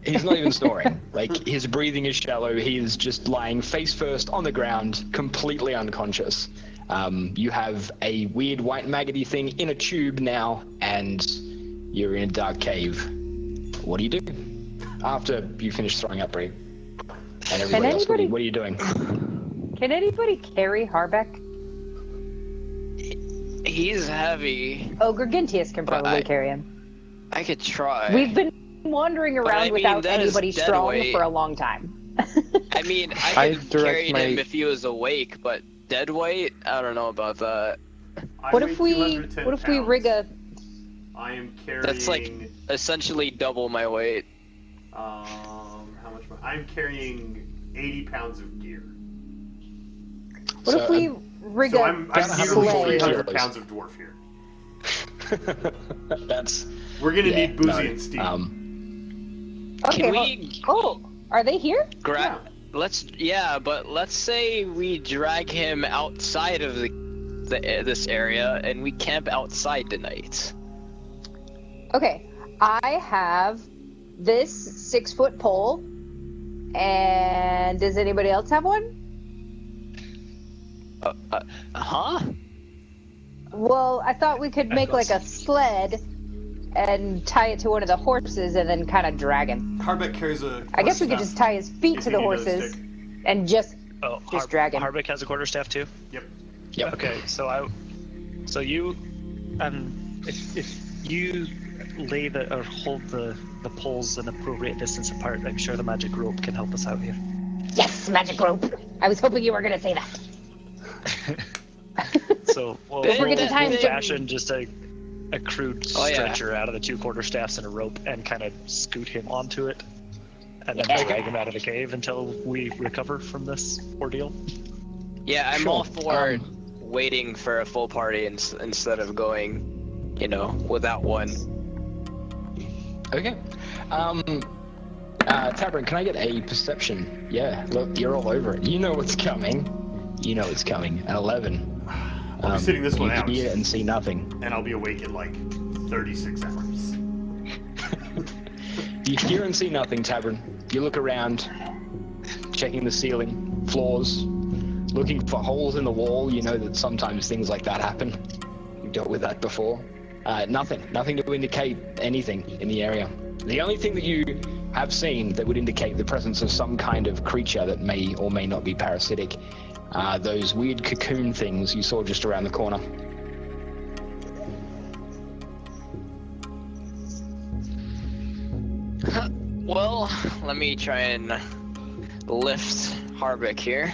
[SPEAKER 6] He's not even snoring. Like his breathing is shallow. He is just lying face first on the ground, completely unconscious. You have a weird white maggoty thing in a tube now, and you're in a dark cave. What do you do after you finish throwing up, Bree? And everybody else, what are you doing?
[SPEAKER 3] Can anybody carry Harbeck?
[SPEAKER 4] He's heavy.
[SPEAKER 3] Oh, Gargintius can
[SPEAKER 4] But
[SPEAKER 3] probably
[SPEAKER 4] I-
[SPEAKER 3] carry him.
[SPEAKER 4] I could try.
[SPEAKER 3] We've been wandering around
[SPEAKER 4] I mean,
[SPEAKER 3] without
[SPEAKER 4] that is
[SPEAKER 3] anybody
[SPEAKER 4] dead
[SPEAKER 3] strong
[SPEAKER 4] weight.
[SPEAKER 3] for a long time.
[SPEAKER 4] I mean,
[SPEAKER 5] I
[SPEAKER 4] I could
[SPEAKER 5] direct
[SPEAKER 4] carry him
[SPEAKER 5] my-
[SPEAKER 4] if he was awake, but dead weight? I don't know about that.
[SPEAKER 3] What if we rig a?
[SPEAKER 1] I am carrying.
[SPEAKER 4] That's like essentially double my weight.
[SPEAKER 1] How much? I'm carrying 80 pounds of gear.
[SPEAKER 3] What if we rig
[SPEAKER 1] So
[SPEAKER 3] a
[SPEAKER 1] I'm
[SPEAKER 6] Gotta have
[SPEAKER 1] nearly
[SPEAKER 6] a full
[SPEAKER 3] sleigh?
[SPEAKER 1] 300
[SPEAKER 6] gear.
[SPEAKER 1] pounds of dwarf here.
[SPEAKER 6] That's
[SPEAKER 1] We're gonna need Boozy
[SPEAKER 6] no,
[SPEAKER 1] and Steve.
[SPEAKER 3] Okay.
[SPEAKER 4] Can
[SPEAKER 3] well-
[SPEAKER 4] we
[SPEAKER 3] oh, are they here?
[SPEAKER 4] grab? But let's say we drag him outside of this area and we camp outside tonight.
[SPEAKER 3] Okay. I have this 6-foot pole. And does anybody else have one?
[SPEAKER 4] Huh?
[SPEAKER 3] Well, I thought we could make like a sled and tie it to one of the horses and then kind of drag him.
[SPEAKER 1] Harbeck carries a.
[SPEAKER 3] I guess we could
[SPEAKER 1] quarterstaff
[SPEAKER 3] just tie his feet
[SPEAKER 1] if
[SPEAKER 3] to
[SPEAKER 1] you
[SPEAKER 3] the
[SPEAKER 1] need another
[SPEAKER 3] horses
[SPEAKER 1] stick.
[SPEAKER 3] and just drag him.
[SPEAKER 2] Harbeck has a quarterstaff too.
[SPEAKER 1] Yep.
[SPEAKER 6] Yep.
[SPEAKER 2] Okay, so you, if you lay or hold the poles an appropriate distance apart, I'm sure the magic rope can help us out here.
[SPEAKER 3] Yes, magic rope. I was hoping you were gonna say that.
[SPEAKER 2] So we'll
[SPEAKER 3] forget the time to-
[SPEAKER 2] fashion just a crude
[SPEAKER 4] Oh, yeah.
[SPEAKER 2] stretcher out of the 2 quarterstaffs and a rope and kind of scoot him onto it, and then
[SPEAKER 3] Yeah.
[SPEAKER 2] drag him out of the cave until we recover from this ordeal.
[SPEAKER 4] Yeah, I'm
[SPEAKER 6] Sure.
[SPEAKER 4] all for waiting for a full party instead of going, without one.
[SPEAKER 6] Okay. Tabron, can I get a perception? Yeah, look, you're all over it. You know what's coming. You know it's coming. An 11.
[SPEAKER 1] I'll be sitting this one
[SPEAKER 6] you
[SPEAKER 1] out,
[SPEAKER 6] can hear and see nothing.
[SPEAKER 1] and I'll be awake in like 36 hours.
[SPEAKER 6] You hear and see nothing, Tabron. You look around, checking the ceiling, floors, looking for holes in the wall. You know that sometimes things like that happen. You've dealt with that before. Nothing to indicate anything in the area. The only thing that you have seen that would indicate the presence of some kind of creature that may or may not be parasitic are those weird cocoon things you saw just around the corner.
[SPEAKER 4] Well, let me try and lift Harbeck here.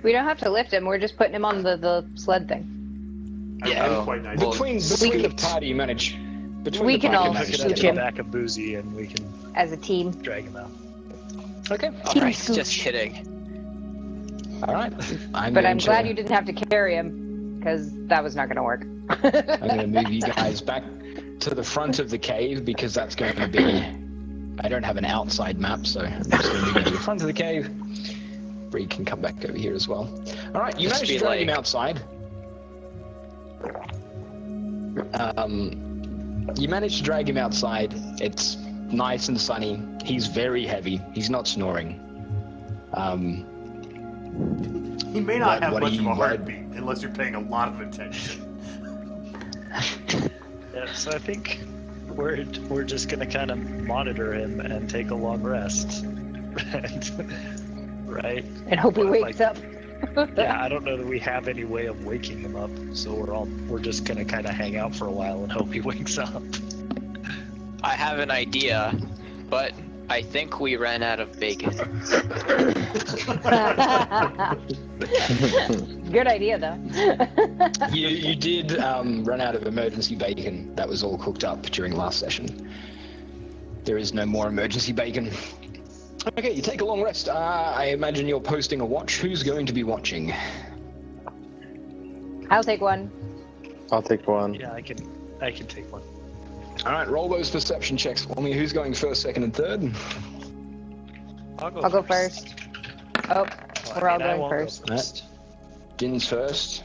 [SPEAKER 3] We don't have to lift him. We're just putting him on the sled thing.
[SPEAKER 1] I
[SPEAKER 4] Yeah.
[SPEAKER 1] would quite nice.
[SPEAKER 4] Well,
[SPEAKER 6] Between the party, you manage. Between
[SPEAKER 3] We
[SPEAKER 6] the
[SPEAKER 3] can
[SPEAKER 6] party,
[SPEAKER 3] all
[SPEAKER 6] you
[SPEAKER 2] Hook
[SPEAKER 6] manage
[SPEAKER 2] it
[SPEAKER 3] shoot
[SPEAKER 2] up
[SPEAKER 6] to-
[SPEAKER 2] to
[SPEAKER 3] him.
[SPEAKER 2] the back of Boozy and we can
[SPEAKER 3] As a team.
[SPEAKER 2] drag him out.
[SPEAKER 6] Okay.
[SPEAKER 4] Alright,
[SPEAKER 3] Scooch.
[SPEAKER 4] just kidding.
[SPEAKER 6] All right. I'm
[SPEAKER 3] But
[SPEAKER 6] going
[SPEAKER 3] I'm glad
[SPEAKER 6] to-
[SPEAKER 3] you didn't have to carry him, because that was not going to work.
[SPEAKER 6] I'm going to move you guys back to the front of the cave because that's going to be. I don't have an outside map, so I'm just going to move you to the front of the cave. Bree can come back over here as well. All right, you
[SPEAKER 4] Just
[SPEAKER 6] managed to
[SPEAKER 4] be
[SPEAKER 6] drag him
[SPEAKER 4] like-
[SPEAKER 6] outside. You managed to drag him outside. It's nice and sunny. He's very heavy. He's not snoring.
[SPEAKER 1] He may not have
[SPEAKER 6] what
[SPEAKER 1] much
[SPEAKER 6] do
[SPEAKER 1] of
[SPEAKER 6] you-
[SPEAKER 1] a
[SPEAKER 6] what-
[SPEAKER 1] heartbeat unless you're paying a lot of attention.
[SPEAKER 2] Yeah, so I think we're just gonna kind of monitor him and take a long rest, right?
[SPEAKER 3] And hope he
[SPEAKER 2] But,
[SPEAKER 3] wakes up.
[SPEAKER 2] Yeah, I don't know that we have any way of waking him up, so we're just gonna kind of hang out for a while and hope he wakes up.
[SPEAKER 4] I have an idea, but I think we ran out of bacon.
[SPEAKER 3] Good idea, though.
[SPEAKER 6] You did run out of emergency bacon. That was all cooked up during last session. There is no more emergency bacon. Okay, you take a long rest. I imagine you're posting a watch. Who's going to be watching?
[SPEAKER 3] I'll take one.
[SPEAKER 5] I'll take one.
[SPEAKER 2] Yeah, I can take one.
[SPEAKER 6] All right, roll those perception checks for me. Who's going first, second, and third?
[SPEAKER 3] I'll go first. Oh, we're all
[SPEAKER 2] I
[SPEAKER 3] going
[SPEAKER 2] won't go
[SPEAKER 3] first.
[SPEAKER 2] first.
[SPEAKER 6] Din's first.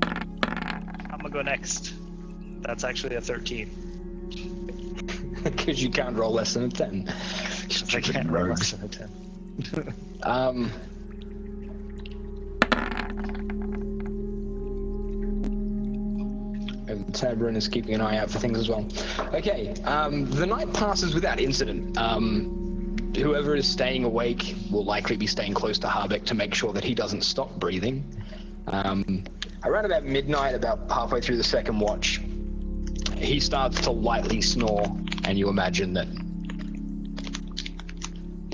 [SPEAKER 2] I'm gonna go next. That's actually a 13.
[SPEAKER 6] Because you can't roll less than a 10.
[SPEAKER 2] I can't roll
[SPEAKER 6] rogues.
[SPEAKER 2] less than a 10.
[SPEAKER 6] And Tabron is keeping an eye out for things as well. Okay, the night passes without incident. Whoever is staying awake will likely be staying close to Harbeck to make sure that he doesn't stop breathing. Around about midnight, about halfway through the second watch, he starts to lightly snore, and you imagine that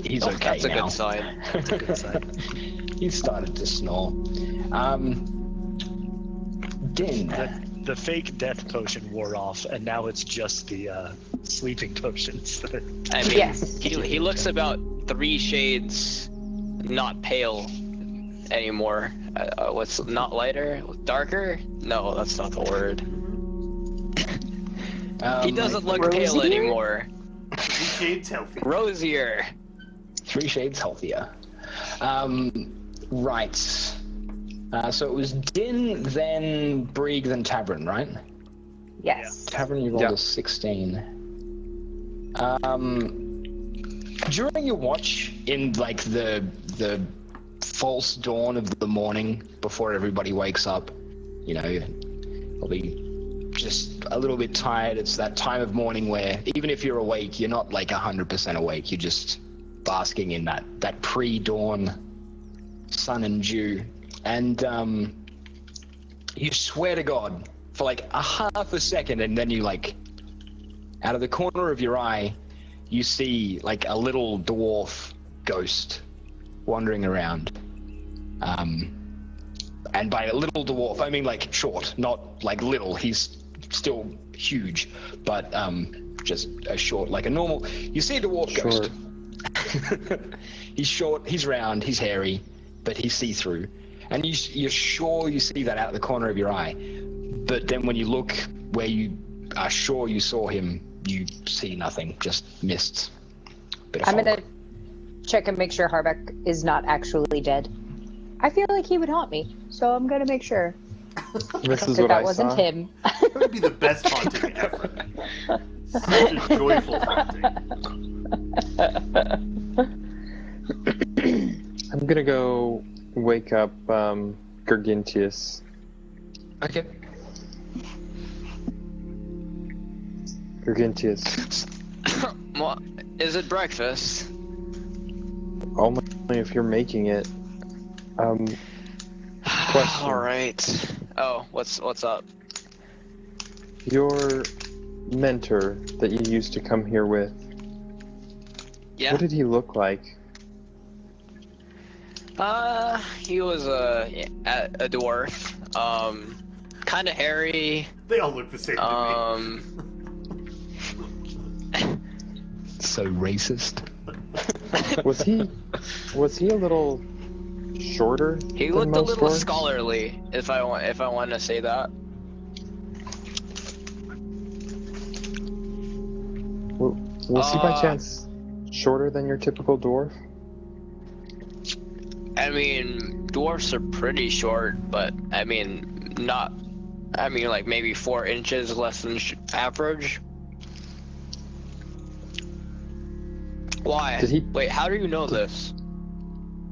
[SPEAKER 6] he's okay
[SPEAKER 4] That's a
[SPEAKER 6] now.
[SPEAKER 4] good sign.
[SPEAKER 2] That's a good sign.
[SPEAKER 6] He started to snore. Din.
[SPEAKER 2] The fake death potion wore off, and now it's just the sleeping potions.
[SPEAKER 4] I mean,
[SPEAKER 3] Yes.
[SPEAKER 4] he looks about 3 shades not pale anymore. What's not lighter? Darker? No, that's not the word. He doesn't look pale
[SPEAKER 3] Rosier?
[SPEAKER 4] anymore.
[SPEAKER 1] 3 shades healthy.
[SPEAKER 4] Rosier.
[SPEAKER 6] 3 shades healthier. Right. So it was Din, then Brig, then Tavern, right?
[SPEAKER 3] Yes.
[SPEAKER 6] Tavern, you rolled
[SPEAKER 5] Yeah.
[SPEAKER 6] a 16. During your watch, in like the false dawn of the morning, before everybody wakes up, you know, probably just a little bit tired. It's that time of morning where even if you're awake, you're not like 100% awake. You're just basking in that pre-dawn sun and dew. And you swear to God for like a half a second, and then you like, out of the corner of your eye, you see like a little dwarf ghost wandering around. And by a little dwarf, I mean like short, not like little. He's still huge, but just a short, like a normal. You see a dwarf ghost. He's short, he's round, he's hairy, but he's see-through. And you're sure you see that out of the corner of your eye. But then when you look where you are sure you saw him, you see nothing, just mists. Bit of
[SPEAKER 3] I'm
[SPEAKER 6] fog.
[SPEAKER 3] gonna check and make sure Harbeck is not actually dead. I feel like he would haunt me, so I'm gonna make sure
[SPEAKER 5] This is
[SPEAKER 3] that
[SPEAKER 5] what
[SPEAKER 3] that
[SPEAKER 5] I
[SPEAKER 3] wasn't
[SPEAKER 5] saw.
[SPEAKER 3] him.
[SPEAKER 1] That would be the best haunting ever. Such a joyful haunting.
[SPEAKER 5] I'm gonna go wake up Gargantius.
[SPEAKER 6] Okay.
[SPEAKER 5] Gargantius.
[SPEAKER 4] What? Is it breakfast?
[SPEAKER 5] Only if you're making it. Question.
[SPEAKER 4] All right. Oh, what's up?
[SPEAKER 5] Your mentor that you used to come here with,
[SPEAKER 4] Yeah.
[SPEAKER 5] what did he look like?
[SPEAKER 4] He was a dwarf. Kind of hairy.
[SPEAKER 1] They all look the same to me.
[SPEAKER 6] So racist.
[SPEAKER 5] Was he a little shorter?
[SPEAKER 4] He
[SPEAKER 5] than
[SPEAKER 4] looked a
[SPEAKER 5] most
[SPEAKER 4] little
[SPEAKER 5] dwarves?
[SPEAKER 4] scholarly, if I want to say that.
[SPEAKER 5] Was he by chance shorter than your typical dwarf?
[SPEAKER 4] I mean, dwarfs are pretty short, but I mean, not. I mean, like maybe 4 inches less than average. Why?
[SPEAKER 5] Did he-
[SPEAKER 4] Wait, how do you know this?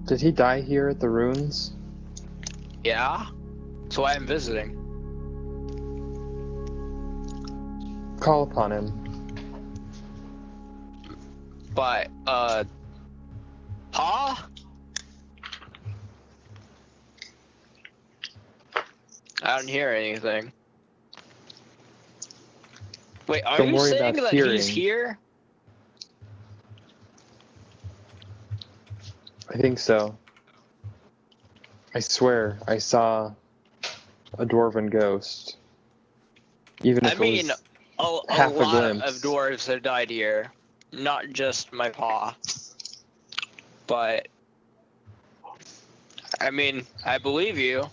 [SPEAKER 5] Did he die here at the ruins?
[SPEAKER 4] Yeah? That's why I'm visiting.
[SPEAKER 5] Call upon him.
[SPEAKER 4] But, huh? I don't hear anything. Wait, are
[SPEAKER 5] Don't
[SPEAKER 4] you
[SPEAKER 5] worry
[SPEAKER 4] saying
[SPEAKER 5] about
[SPEAKER 4] that
[SPEAKER 5] hearing.
[SPEAKER 4] he's here?
[SPEAKER 5] I think so. I swear, I saw a dwarven ghost. Even if
[SPEAKER 4] I mean,
[SPEAKER 5] it was half a
[SPEAKER 4] lot of
[SPEAKER 5] glimpse.
[SPEAKER 4] dwarves have died here. Not just my paw. But, I mean, I believe you.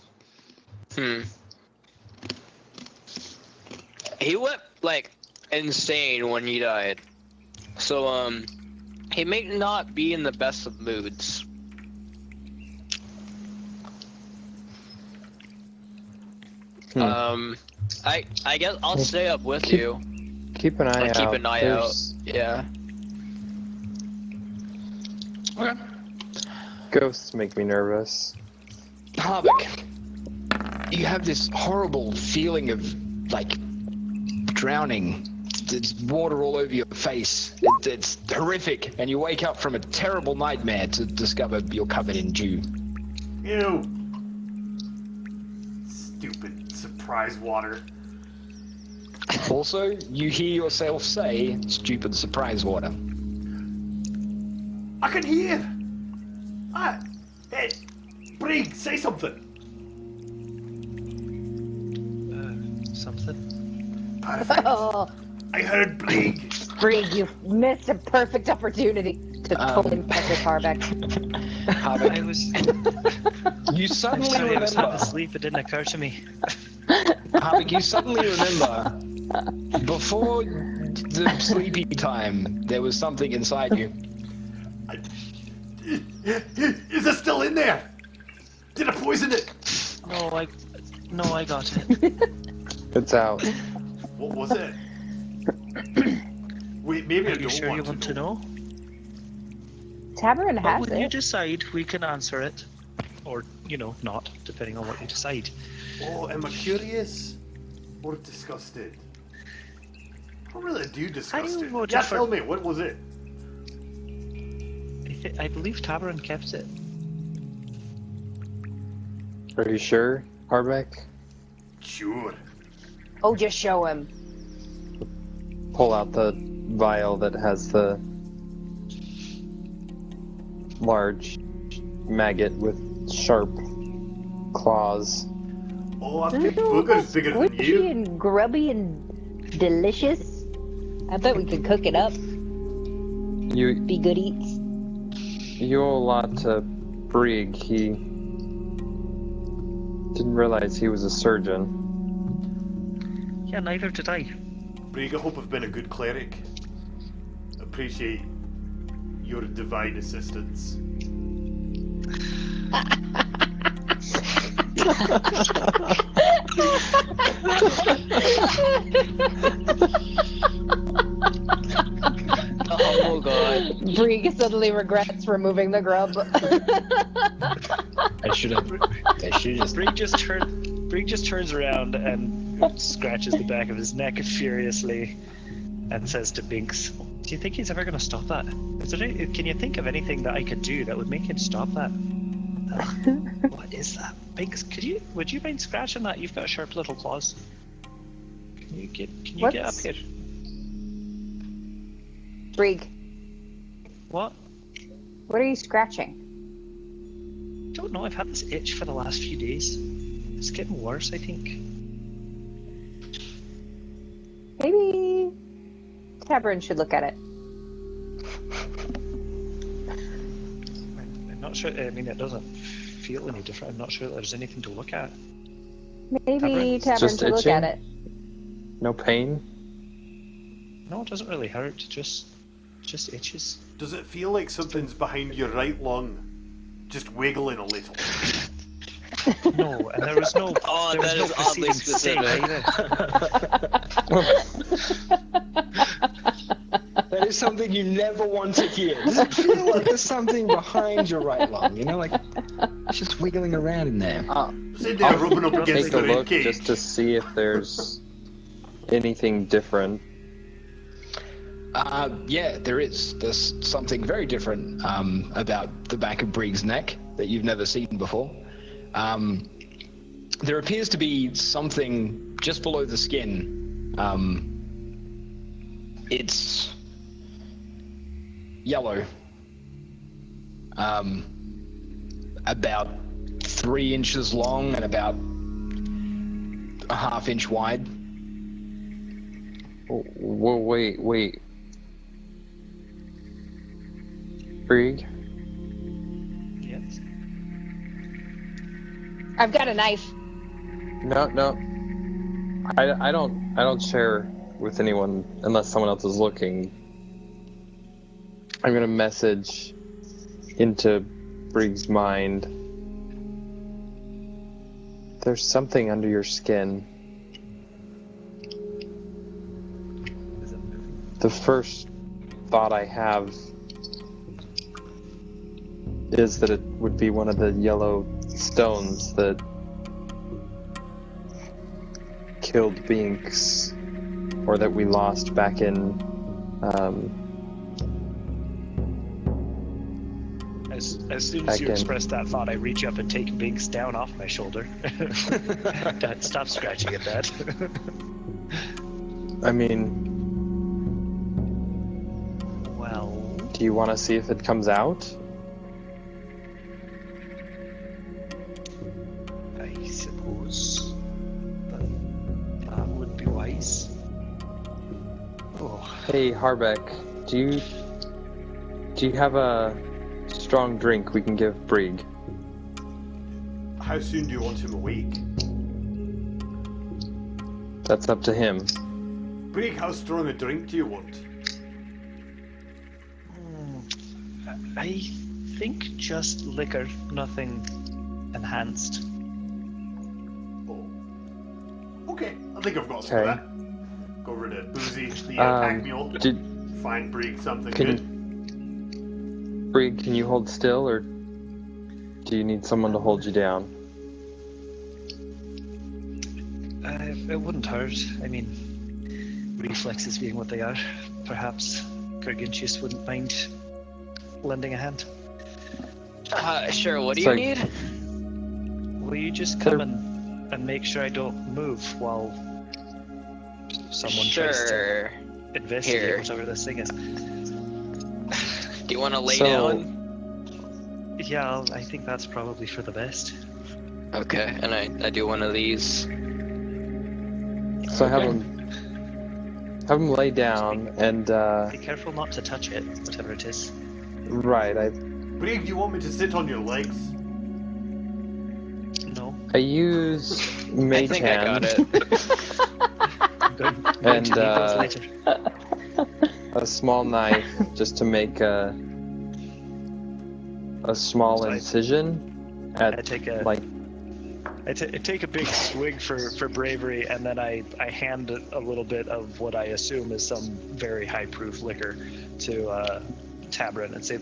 [SPEAKER 4] He went, like, insane when he died. So, he may not be in the best of moods. I guess I'll stay up with
[SPEAKER 5] keep-
[SPEAKER 4] you.
[SPEAKER 5] Keep an eye
[SPEAKER 4] I'll
[SPEAKER 5] out.
[SPEAKER 4] keep an eye
[SPEAKER 5] There's
[SPEAKER 4] out. Yeah.
[SPEAKER 6] Okay.
[SPEAKER 5] Ghosts make me nervous.
[SPEAKER 6] Harvick, you have this horrible feeling of, like, drowning. There's water all over your face. It's horrific, and you wake up from a terrible nightmare to discover you're covered in dew.
[SPEAKER 1] Ew. Stupid surprise water.
[SPEAKER 6] Also, you hear yourself say, stupid surprise water.
[SPEAKER 1] I can hear. Hey, Brig, say something.
[SPEAKER 2] Something?
[SPEAKER 1] Perfect.
[SPEAKER 3] Oh,
[SPEAKER 1] I heard Brig.
[SPEAKER 3] Brig, you missed a perfect opportunity to totally mess with Harbeck.
[SPEAKER 6] Harbeck,
[SPEAKER 2] I was.
[SPEAKER 6] you
[SPEAKER 2] I'm
[SPEAKER 6] suddenly
[SPEAKER 2] sorry, I was half
[SPEAKER 6] remember.
[SPEAKER 2] asleep. It didn't occur to me.
[SPEAKER 6] Harbeck, you suddenly remember. Before the sleepy time, there was something inside you.
[SPEAKER 1] Is it still in there? Did I poison it?
[SPEAKER 2] No, I got it.
[SPEAKER 5] It's out.
[SPEAKER 1] What was it? Wait, maybe I
[SPEAKER 2] Are you
[SPEAKER 1] don't
[SPEAKER 2] sure
[SPEAKER 1] want
[SPEAKER 2] you want to know?
[SPEAKER 3] Tabarin
[SPEAKER 2] Well,
[SPEAKER 3] has
[SPEAKER 2] when you
[SPEAKER 3] it.
[SPEAKER 2] decide, we can answer it, or not, depending on what you decide.
[SPEAKER 1] Oh, am I curious or disgusted? I really do disgusted.
[SPEAKER 2] voted
[SPEAKER 1] Yeah,
[SPEAKER 2] for-
[SPEAKER 1] tell me, what was it?
[SPEAKER 2] I believe Tabarin kept it.
[SPEAKER 5] Are you sure, Harbeck?
[SPEAKER 1] Sure.
[SPEAKER 3] Oh, just show him.
[SPEAKER 5] Pull out the vial that has the large maggot with sharp claws.
[SPEAKER 1] Oh, I think booger's bigger than
[SPEAKER 3] Squishy
[SPEAKER 1] you.
[SPEAKER 3] and grubby and delicious. I bet we could cook it up.
[SPEAKER 5] You
[SPEAKER 3] Be good eats.
[SPEAKER 5] you owe a lot to Brig. He didn't realize he was a surgeon.
[SPEAKER 2] Yeah, neither did I.
[SPEAKER 1] Brig, I hope I've been a good cleric. Appreciate your divine assistance.
[SPEAKER 4] Oh god.
[SPEAKER 3] Brig suddenly regrets removing the grub.
[SPEAKER 6] I should have just.
[SPEAKER 2] Brig just turns around and scratches the back of his neck furiously, and says to Binks, "Do you think he's ever going to stop that? Can you think of anything that I could do that would make him stop that?" What is that, Binks? Would you mind scratching that? You've got sharp little claws. Can you get up
[SPEAKER 3] What's-
[SPEAKER 2] here?
[SPEAKER 3] Brig,
[SPEAKER 2] What?
[SPEAKER 3] what are you scratching?
[SPEAKER 2] Don't know. I've had this itch for the last few days. It's getting worse, I think.
[SPEAKER 3] Maybe Tabarin should look at it.
[SPEAKER 2] I'm not sure. I mean, it doesn't feel any different. I'm not sure that there's anything to look at.
[SPEAKER 3] Maybe
[SPEAKER 2] Tabarin?
[SPEAKER 3] Tabarin
[SPEAKER 5] Just
[SPEAKER 3] should look at
[SPEAKER 5] itching?
[SPEAKER 3] it.
[SPEAKER 5] No pain?
[SPEAKER 2] No, it doesn't really hurt. Just itches.
[SPEAKER 1] Does it feel like something's behind your right lung? Just wiggling a little.
[SPEAKER 2] No, and there was no.
[SPEAKER 4] Oh,
[SPEAKER 2] there was
[SPEAKER 4] that
[SPEAKER 2] no
[SPEAKER 4] is oddly
[SPEAKER 2] preceding sting
[SPEAKER 4] specific.
[SPEAKER 2] either.
[SPEAKER 6] That is something you never want to hear. Does it feel like there's something behind your right lung? Like it's just wiggling around in there.
[SPEAKER 1] Sit there rubbing up against
[SPEAKER 5] Take a
[SPEAKER 1] the
[SPEAKER 5] look
[SPEAKER 1] ribcage.
[SPEAKER 5] just to see if there's anything different.
[SPEAKER 6] Yeah, there is. There's something very different about the back of Brig's neck that you've never seen before. There appears to be something just below the skin. It's yellow. About 3 inches long and about a half-inch wide.
[SPEAKER 5] Whoa, wait. Brig?
[SPEAKER 2] Yes.
[SPEAKER 3] I've got a knife.
[SPEAKER 5] No. I don't share with anyone unless someone else is looking. I'm gonna message into Brig's mind. There's something under your skin.
[SPEAKER 2] Is it moving?
[SPEAKER 5] The first thought I have is that it would be one of the yellow stones that killed Binks, or that we lost back in
[SPEAKER 2] As soon
[SPEAKER 5] Back
[SPEAKER 2] as you
[SPEAKER 5] in.
[SPEAKER 2] express that thought, I reach up and take Binks down off my shoulder. Dad, stop scratching at that.
[SPEAKER 5] I mean,
[SPEAKER 2] Well,
[SPEAKER 5] do you want to see if it comes out?
[SPEAKER 2] I suppose that would be wise. Oh,
[SPEAKER 5] Hey, Harbeck, do you have a strong drink we can give Brig?
[SPEAKER 1] How soon do you want him awake?
[SPEAKER 5] That's up to him.
[SPEAKER 1] Brig, how strong a drink do you want?
[SPEAKER 2] I think just liquor, nothing enhanced.
[SPEAKER 1] Oh. Okay, I think I've got some of
[SPEAKER 5] Okay.
[SPEAKER 1] that. Go over to Boozy, the
[SPEAKER 5] Um,
[SPEAKER 1] pack mule.
[SPEAKER 5] Did
[SPEAKER 1] Find Brig something
[SPEAKER 5] Can-
[SPEAKER 1] good.
[SPEAKER 5] Brig, can you hold still, or do you need someone to hold you down?
[SPEAKER 2] It wouldn't hurt. I mean, reflexes being what they are, perhaps Gargantius wouldn't mind lending a hand.
[SPEAKER 4] Sure, what do
[SPEAKER 5] So-
[SPEAKER 4] you need?
[SPEAKER 2] Will you just come and make sure I don't move while someone tries to
[SPEAKER 4] Sure.
[SPEAKER 2] investigate
[SPEAKER 4] Here.
[SPEAKER 2] whatever this thing is?
[SPEAKER 4] Do you want to lay
[SPEAKER 5] So-
[SPEAKER 4] down?
[SPEAKER 2] Yeah, I think that's probably for the best.
[SPEAKER 4] Okay, and I do one of these.
[SPEAKER 5] So
[SPEAKER 6] Okay.
[SPEAKER 5] have him lay down, and
[SPEAKER 2] Be careful not to touch it, whatever it is.
[SPEAKER 5] right,
[SPEAKER 1] Brig, do you want me to sit on your legs?
[SPEAKER 2] No,
[SPEAKER 5] I use
[SPEAKER 4] I
[SPEAKER 5] Mage
[SPEAKER 4] think I got
[SPEAKER 5] Hand
[SPEAKER 4] it.
[SPEAKER 2] I'm going to
[SPEAKER 5] And,
[SPEAKER 2] need those later.
[SPEAKER 5] a small knife just to make a small
[SPEAKER 2] Sorry.
[SPEAKER 5] incision
[SPEAKER 2] I
[SPEAKER 5] at
[SPEAKER 2] take a
[SPEAKER 5] like
[SPEAKER 2] I take a big swig for bravery, and then I hand a little bit of what I assume is some very high proof liquor to Tabrin and say,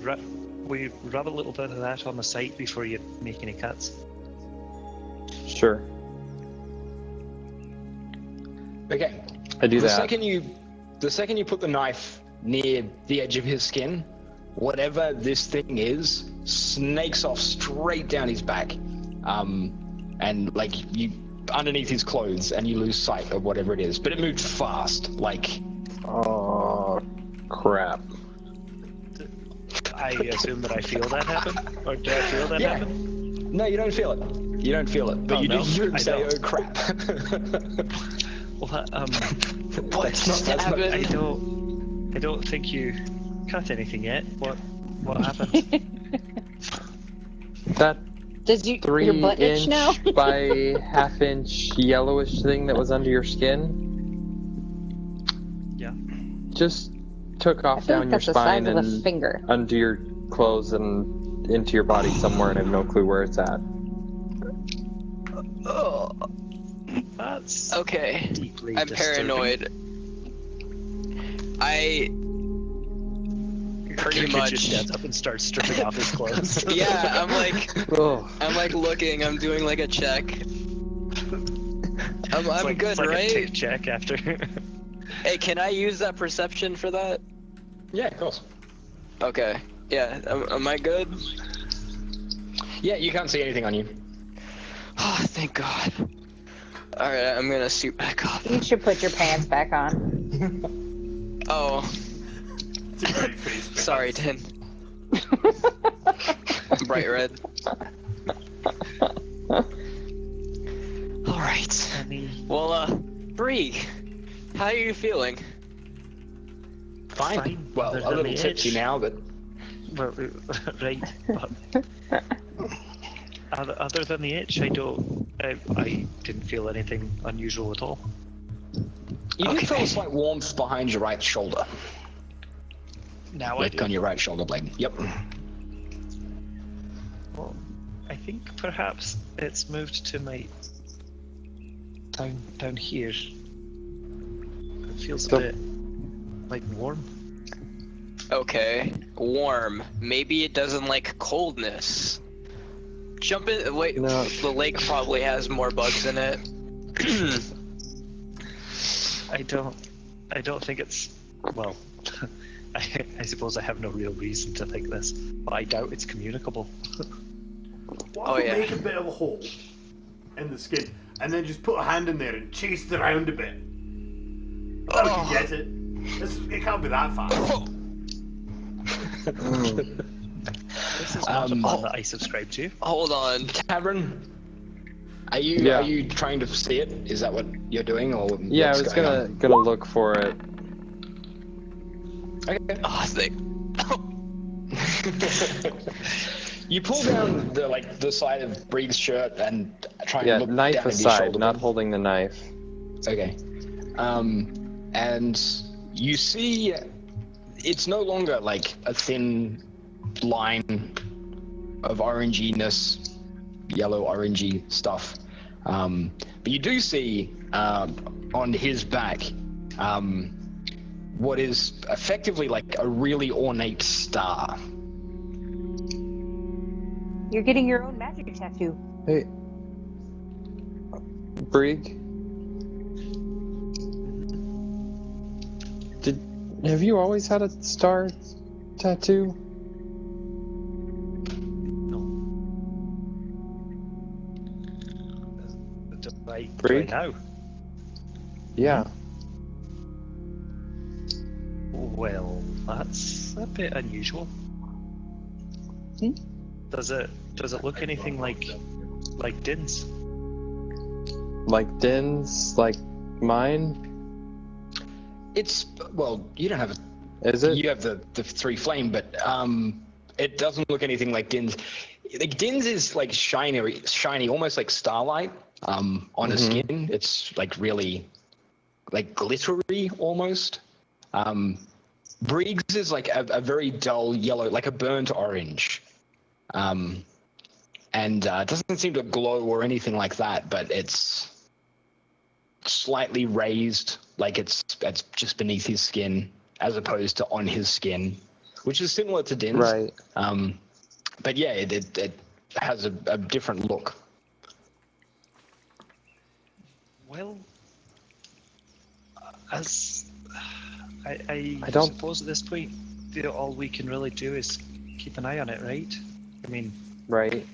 [SPEAKER 2] "We rub a little bit of that on the site before you make any cuts."
[SPEAKER 5] sure.
[SPEAKER 6] Okay.
[SPEAKER 5] I do
[SPEAKER 6] the
[SPEAKER 5] that.
[SPEAKER 6] The second you put the knife near the edge of his skin, whatever this thing is snakes off straight down his back, and like you underneath his clothes, and you lose sight of whatever it is. But it moved fast, like
[SPEAKER 5] Oh crap!
[SPEAKER 2] I assume that I feel that happen, or do I feel that
[SPEAKER 6] Yeah.
[SPEAKER 2] happen?
[SPEAKER 6] no, you don't feel it. You don't feel it, but
[SPEAKER 2] Oh,
[SPEAKER 6] you
[SPEAKER 2] no?
[SPEAKER 6] do hear him
[SPEAKER 2] I
[SPEAKER 6] say,
[SPEAKER 2] don't.
[SPEAKER 6] "Oh crap!"
[SPEAKER 2] Well,
[SPEAKER 4] What
[SPEAKER 6] That's not-
[SPEAKER 4] just
[SPEAKER 6] that's not-
[SPEAKER 4] happened?
[SPEAKER 2] I don't think you cut anything yet. What happened?
[SPEAKER 5] That
[SPEAKER 3] Does your butt itch
[SPEAKER 5] 3-inch
[SPEAKER 3] now?
[SPEAKER 5] by half-inch yellowish thing that was under your skin
[SPEAKER 2] Yeah.
[SPEAKER 5] just took
[SPEAKER 3] I
[SPEAKER 5] off
[SPEAKER 3] feel
[SPEAKER 5] down
[SPEAKER 3] like
[SPEAKER 5] your
[SPEAKER 3] that's the size
[SPEAKER 5] spine
[SPEAKER 3] of a
[SPEAKER 5] and
[SPEAKER 3] finger.
[SPEAKER 5] under your clothes and into your body somewhere, and I have no clue where it's at.
[SPEAKER 4] Oh,
[SPEAKER 2] That's
[SPEAKER 4] okay.
[SPEAKER 2] deeply
[SPEAKER 4] I'm
[SPEAKER 2] disturbing.
[SPEAKER 4] paranoid. I pretty
[SPEAKER 2] Gargantius
[SPEAKER 4] much.
[SPEAKER 2] stands up and starts stripping off his clothes.
[SPEAKER 4] Yeah,
[SPEAKER 5] Oh,
[SPEAKER 4] I'm like looking. I'm doing like a check. I'm
[SPEAKER 2] It's like,
[SPEAKER 4] good,
[SPEAKER 2] it's like
[SPEAKER 4] right?
[SPEAKER 2] a tick check after.
[SPEAKER 4] Hey, can I use that perception for that?
[SPEAKER 6] yeah, of course.
[SPEAKER 4] Okay. Yeah. Am I good?
[SPEAKER 6] Yeah, you can't see anything on you.
[SPEAKER 4] Oh, thank God. All right, I'm gonna suit back up.
[SPEAKER 3] You should put your pants back on.
[SPEAKER 4] Oh,
[SPEAKER 1] It's a great face. man.
[SPEAKER 4] sorry, Tin. Bright red. All right. Well, Bree, how are you feeling?
[SPEAKER 2] Fine,
[SPEAKER 6] Well,
[SPEAKER 2] other
[SPEAKER 6] a
[SPEAKER 2] than
[SPEAKER 6] little
[SPEAKER 2] the
[SPEAKER 6] tipsy
[SPEAKER 2] itch.
[SPEAKER 6] now, but
[SPEAKER 2] Well, right. But other than the itch, I didn't feel anything unusual at all.
[SPEAKER 6] you
[SPEAKER 4] Okay.
[SPEAKER 6] did feel a slight warmth behind your right shoulder.
[SPEAKER 2] Now I
[SPEAKER 6] Like
[SPEAKER 2] do.
[SPEAKER 6] on your right shoulder blade. Yep.
[SPEAKER 2] Well, I think perhaps it's moved to my down here. It feels a
[SPEAKER 5] So-
[SPEAKER 2] bit like warm.
[SPEAKER 4] Okay. Warm. Maybe it doesn't like coldness. Jump in. Wait.
[SPEAKER 5] No.
[SPEAKER 4] The lake probably has more bugs in it.
[SPEAKER 2] I don't think it's well. I suppose I have no real reason to think this, but I doubt it's communicable.
[SPEAKER 1] What
[SPEAKER 4] Oh,
[SPEAKER 1] if we
[SPEAKER 4] yeah.
[SPEAKER 1] make a bit of a hole in the skin, and then just put a hand in there and chase it around a bit? Oh, we can get it. It can't be that fast.
[SPEAKER 2] This is not a
[SPEAKER 6] Um,
[SPEAKER 2] plan that I subscribe to.
[SPEAKER 4] Hold on.
[SPEAKER 6] Tavern. Are
[SPEAKER 5] Yeah.
[SPEAKER 6] you trying to see it? Is that what you're doing, or
[SPEAKER 5] yeah, I
[SPEAKER 6] what's
[SPEAKER 5] was
[SPEAKER 6] going on?
[SPEAKER 5] gonna look for it.
[SPEAKER 6] Okay.
[SPEAKER 4] Oh,
[SPEAKER 6] You pull down the side of Bree's shirt and try and look
[SPEAKER 5] knife
[SPEAKER 6] down at his
[SPEAKER 5] aside,
[SPEAKER 6] shoulder.
[SPEAKER 5] not holding the knife.
[SPEAKER 6] Okay. And you see it's no longer like a thin line of oranginess, yellow orangey stuff. But you do see on his back what is effectively like a really ornate star.
[SPEAKER 3] You're getting your own magic tattoo.
[SPEAKER 5] Hey, Brig, have you always had a star tattoo?
[SPEAKER 2] No. Do I
[SPEAKER 5] Brig?
[SPEAKER 2] know?
[SPEAKER 5] Yeah.
[SPEAKER 2] Well, that's a bit unusual. Does it look anything like Din's?
[SPEAKER 5] Like Din's, like mine?
[SPEAKER 6] It's you don't have
[SPEAKER 5] Is it?
[SPEAKER 6] you have the three flame, but it doesn't look anything like Din's. Like Din's is like shiny, almost like starlight on his skin. It's like really like glittery almost. Briggs is like a very dull yellow, like a burnt orange. And it doesn't seem to glow or anything like that, but it's slightly raised, like it's just beneath his skin as opposed to on his skin, which is similar to Din's.
[SPEAKER 5] Right.
[SPEAKER 6] But yeah, it has a different look.
[SPEAKER 2] Well, as I
[SPEAKER 5] don't-
[SPEAKER 2] suppose at this point, all we can really do is keep an eye on it, right? I mean,
[SPEAKER 5] Right.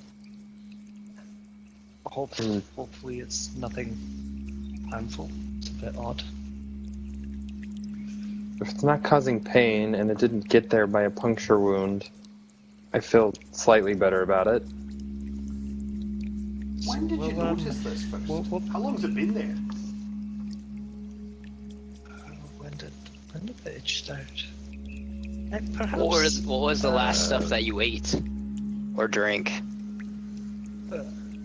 [SPEAKER 2] hopefully it's nothing harmful. It's a bit odd.
[SPEAKER 5] If it's not causing pain and it didn't get there by a puncture wound, I feel slightly better about it.
[SPEAKER 1] When did you
[SPEAKER 2] Well,
[SPEAKER 1] notice this first?
[SPEAKER 2] well-
[SPEAKER 1] How long's it been there?
[SPEAKER 2] When did the itch start? Perhaps.
[SPEAKER 4] What was the last stuff that you ate or drank?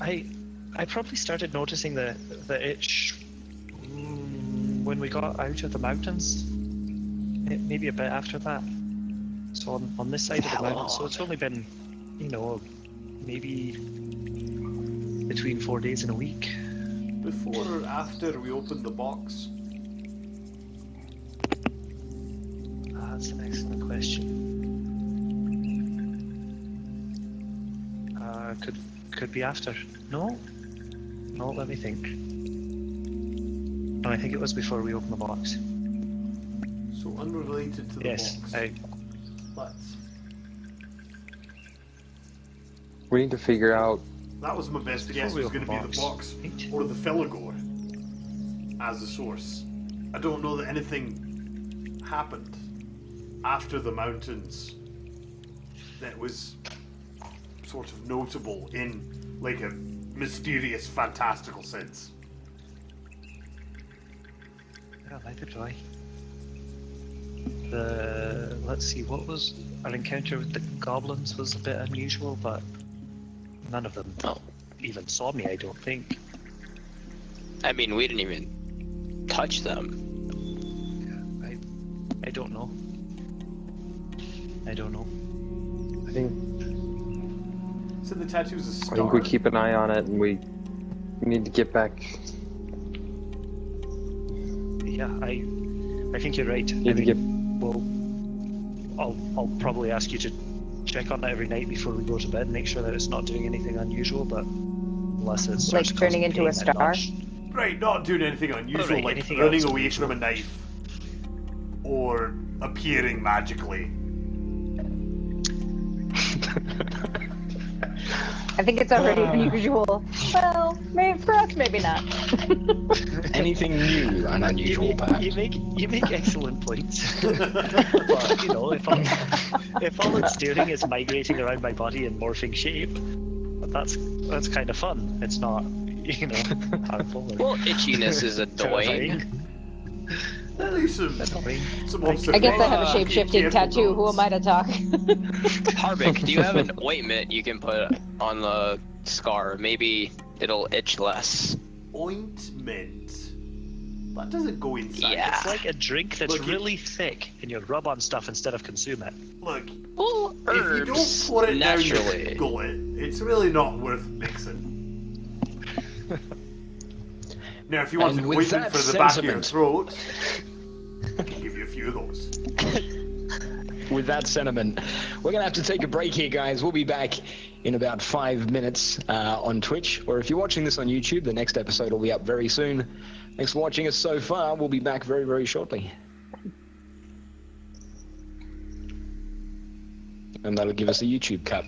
[SPEAKER 2] I probably started noticing the itch when we got out of the mountains. Maybe a bit after that. So on this side of the mountain. So it's only been, maybe between 4 days and a week.
[SPEAKER 1] Before or after we opened the box?
[SPEAKER 2] That's an excellent question. Could be after. No, let me think. No, I think it was before we opened the box.
[SPEAKER 1] So unrelated to the
[SPEAKER 2] Yes,
[SPEAKER 1] box. Let's.
[SPEAKER 5] We need to figure out.
[SPEAKER 1] That was my best
[SPEAKER 2] Before
[SPEAKER 1] guess,
[SPEAKER 2] we
[SPEAKER 1] was going to
[SPEAKER 2] open
[SPEAKER 1] be
[SPEAKER 2] the
[SPEAKER 1] the
[SPEAKER 2] box.
[SPEAKER 1] box
[SPEAKER 2] Right.
[SPEAKER 1] or the Felagor as a source. I don't know that anything happened after the mountains that was sort of notable in like a mysterious, fantastical sense.
[SPEAKER 2] Yeah, neither do I. Let's see, what was our encounter with the goblins was a bit unusual, but none of them even saw me, I don't think.
[SPEAKER 4] I mean, we didn't even touch them.
[SPEAKER 2] I don't know.
[SPEAKER 5] I think
[SPEAKER 1] So the tattoo's a
[SPEAKER 5] I
[SPEAKER 1] star.
[SPEAKER 5] think we keep an eye on it, and we need to get back.
[SPEAKER 2] Yeah, I think you're right.
[SPEAKER 5] Need to get.
[SPEAKER 2] Well, I'll probably ask you to check on that every night before we go to bed, make sure that it's not doing anything unusual, but unless it's
[SPEAKER 3] Like turning into a star?
[SPEAKER 1] Right, not doing anything unusual,
[SPEAKER 2] Alright,
[SPEAKER 1] like
[SPEAKER 2] anything
[SPEAKER 1] running
[SPEAKER 2] else
[SPEAKER 1] away
[SPEAKER 2] unusual?
[SPEAKER 1] from a knife or appearing magically.
[SPEAKER 3] I think it's already unusual. Well, maybe for us, maybe not.
[SPEAKER 6] Anything new and unusual, perhaps?
[SPEAKER 2] You make excellent points. But if all it's doing is migrating around my body in morphing shape, that's kind of fun. It's not, harmful. Or
[SPEAKER 4] Well, itchiness is annoying.
[SPEAKER 2] terrifying.
[SPEAKER 1] Do some
[SPEAKER 3] I guess I have a
[SPEAKER 1] observation.
[SPEAKER 3] shape-shifting
[SPEAKER 1] Careful
[SPEAKER 3] tattoo. Who
[SPEAKER 1] notes.
[SPEAKER 3] am I to talk?
[SPEAKER 4] Harvick, do you have an ointment you can put on the scar? Maybe it'll itch less.
[SPEAKER 1] Ointment. That doesn't go inside.
[SPEAKER 4] Yeah.
[SPEAKER 2] It's like a drink that's
[SPEAKER 1] Look,
[SPEAKER 2] really thick, and you rub on stuff instead of consume it.
[SPEAKER 1] Look,
[SPEAKER 4] Well,
[SPEAKER 1] if you don't put it down
[SPEAKER 4] naturally.
[SPEAKER 1] your gullet, it's really not worth mixing. Now, if you want
[SPEAKER 6] And
[SPEAKER 1] an
[SPEAKER 6] with
[SPEAKER 1] ointment
[SPEAKER 6] that
[SPEAKER 1] for the back of your
[SPEAKER 6] sentiment-
[SPEAKER 1] throat, I can give you a few of those.
[SPEAKER 6] With that sentiment, we're gonna have to take a break here, guys. We'll be back in about 5 minutes on Twitch, or if you're watching this on YouTube, the next episode will be up very soon. Thanks for watching us so far. We'll be back very, very shortly. And that'll give us a YouTube cut.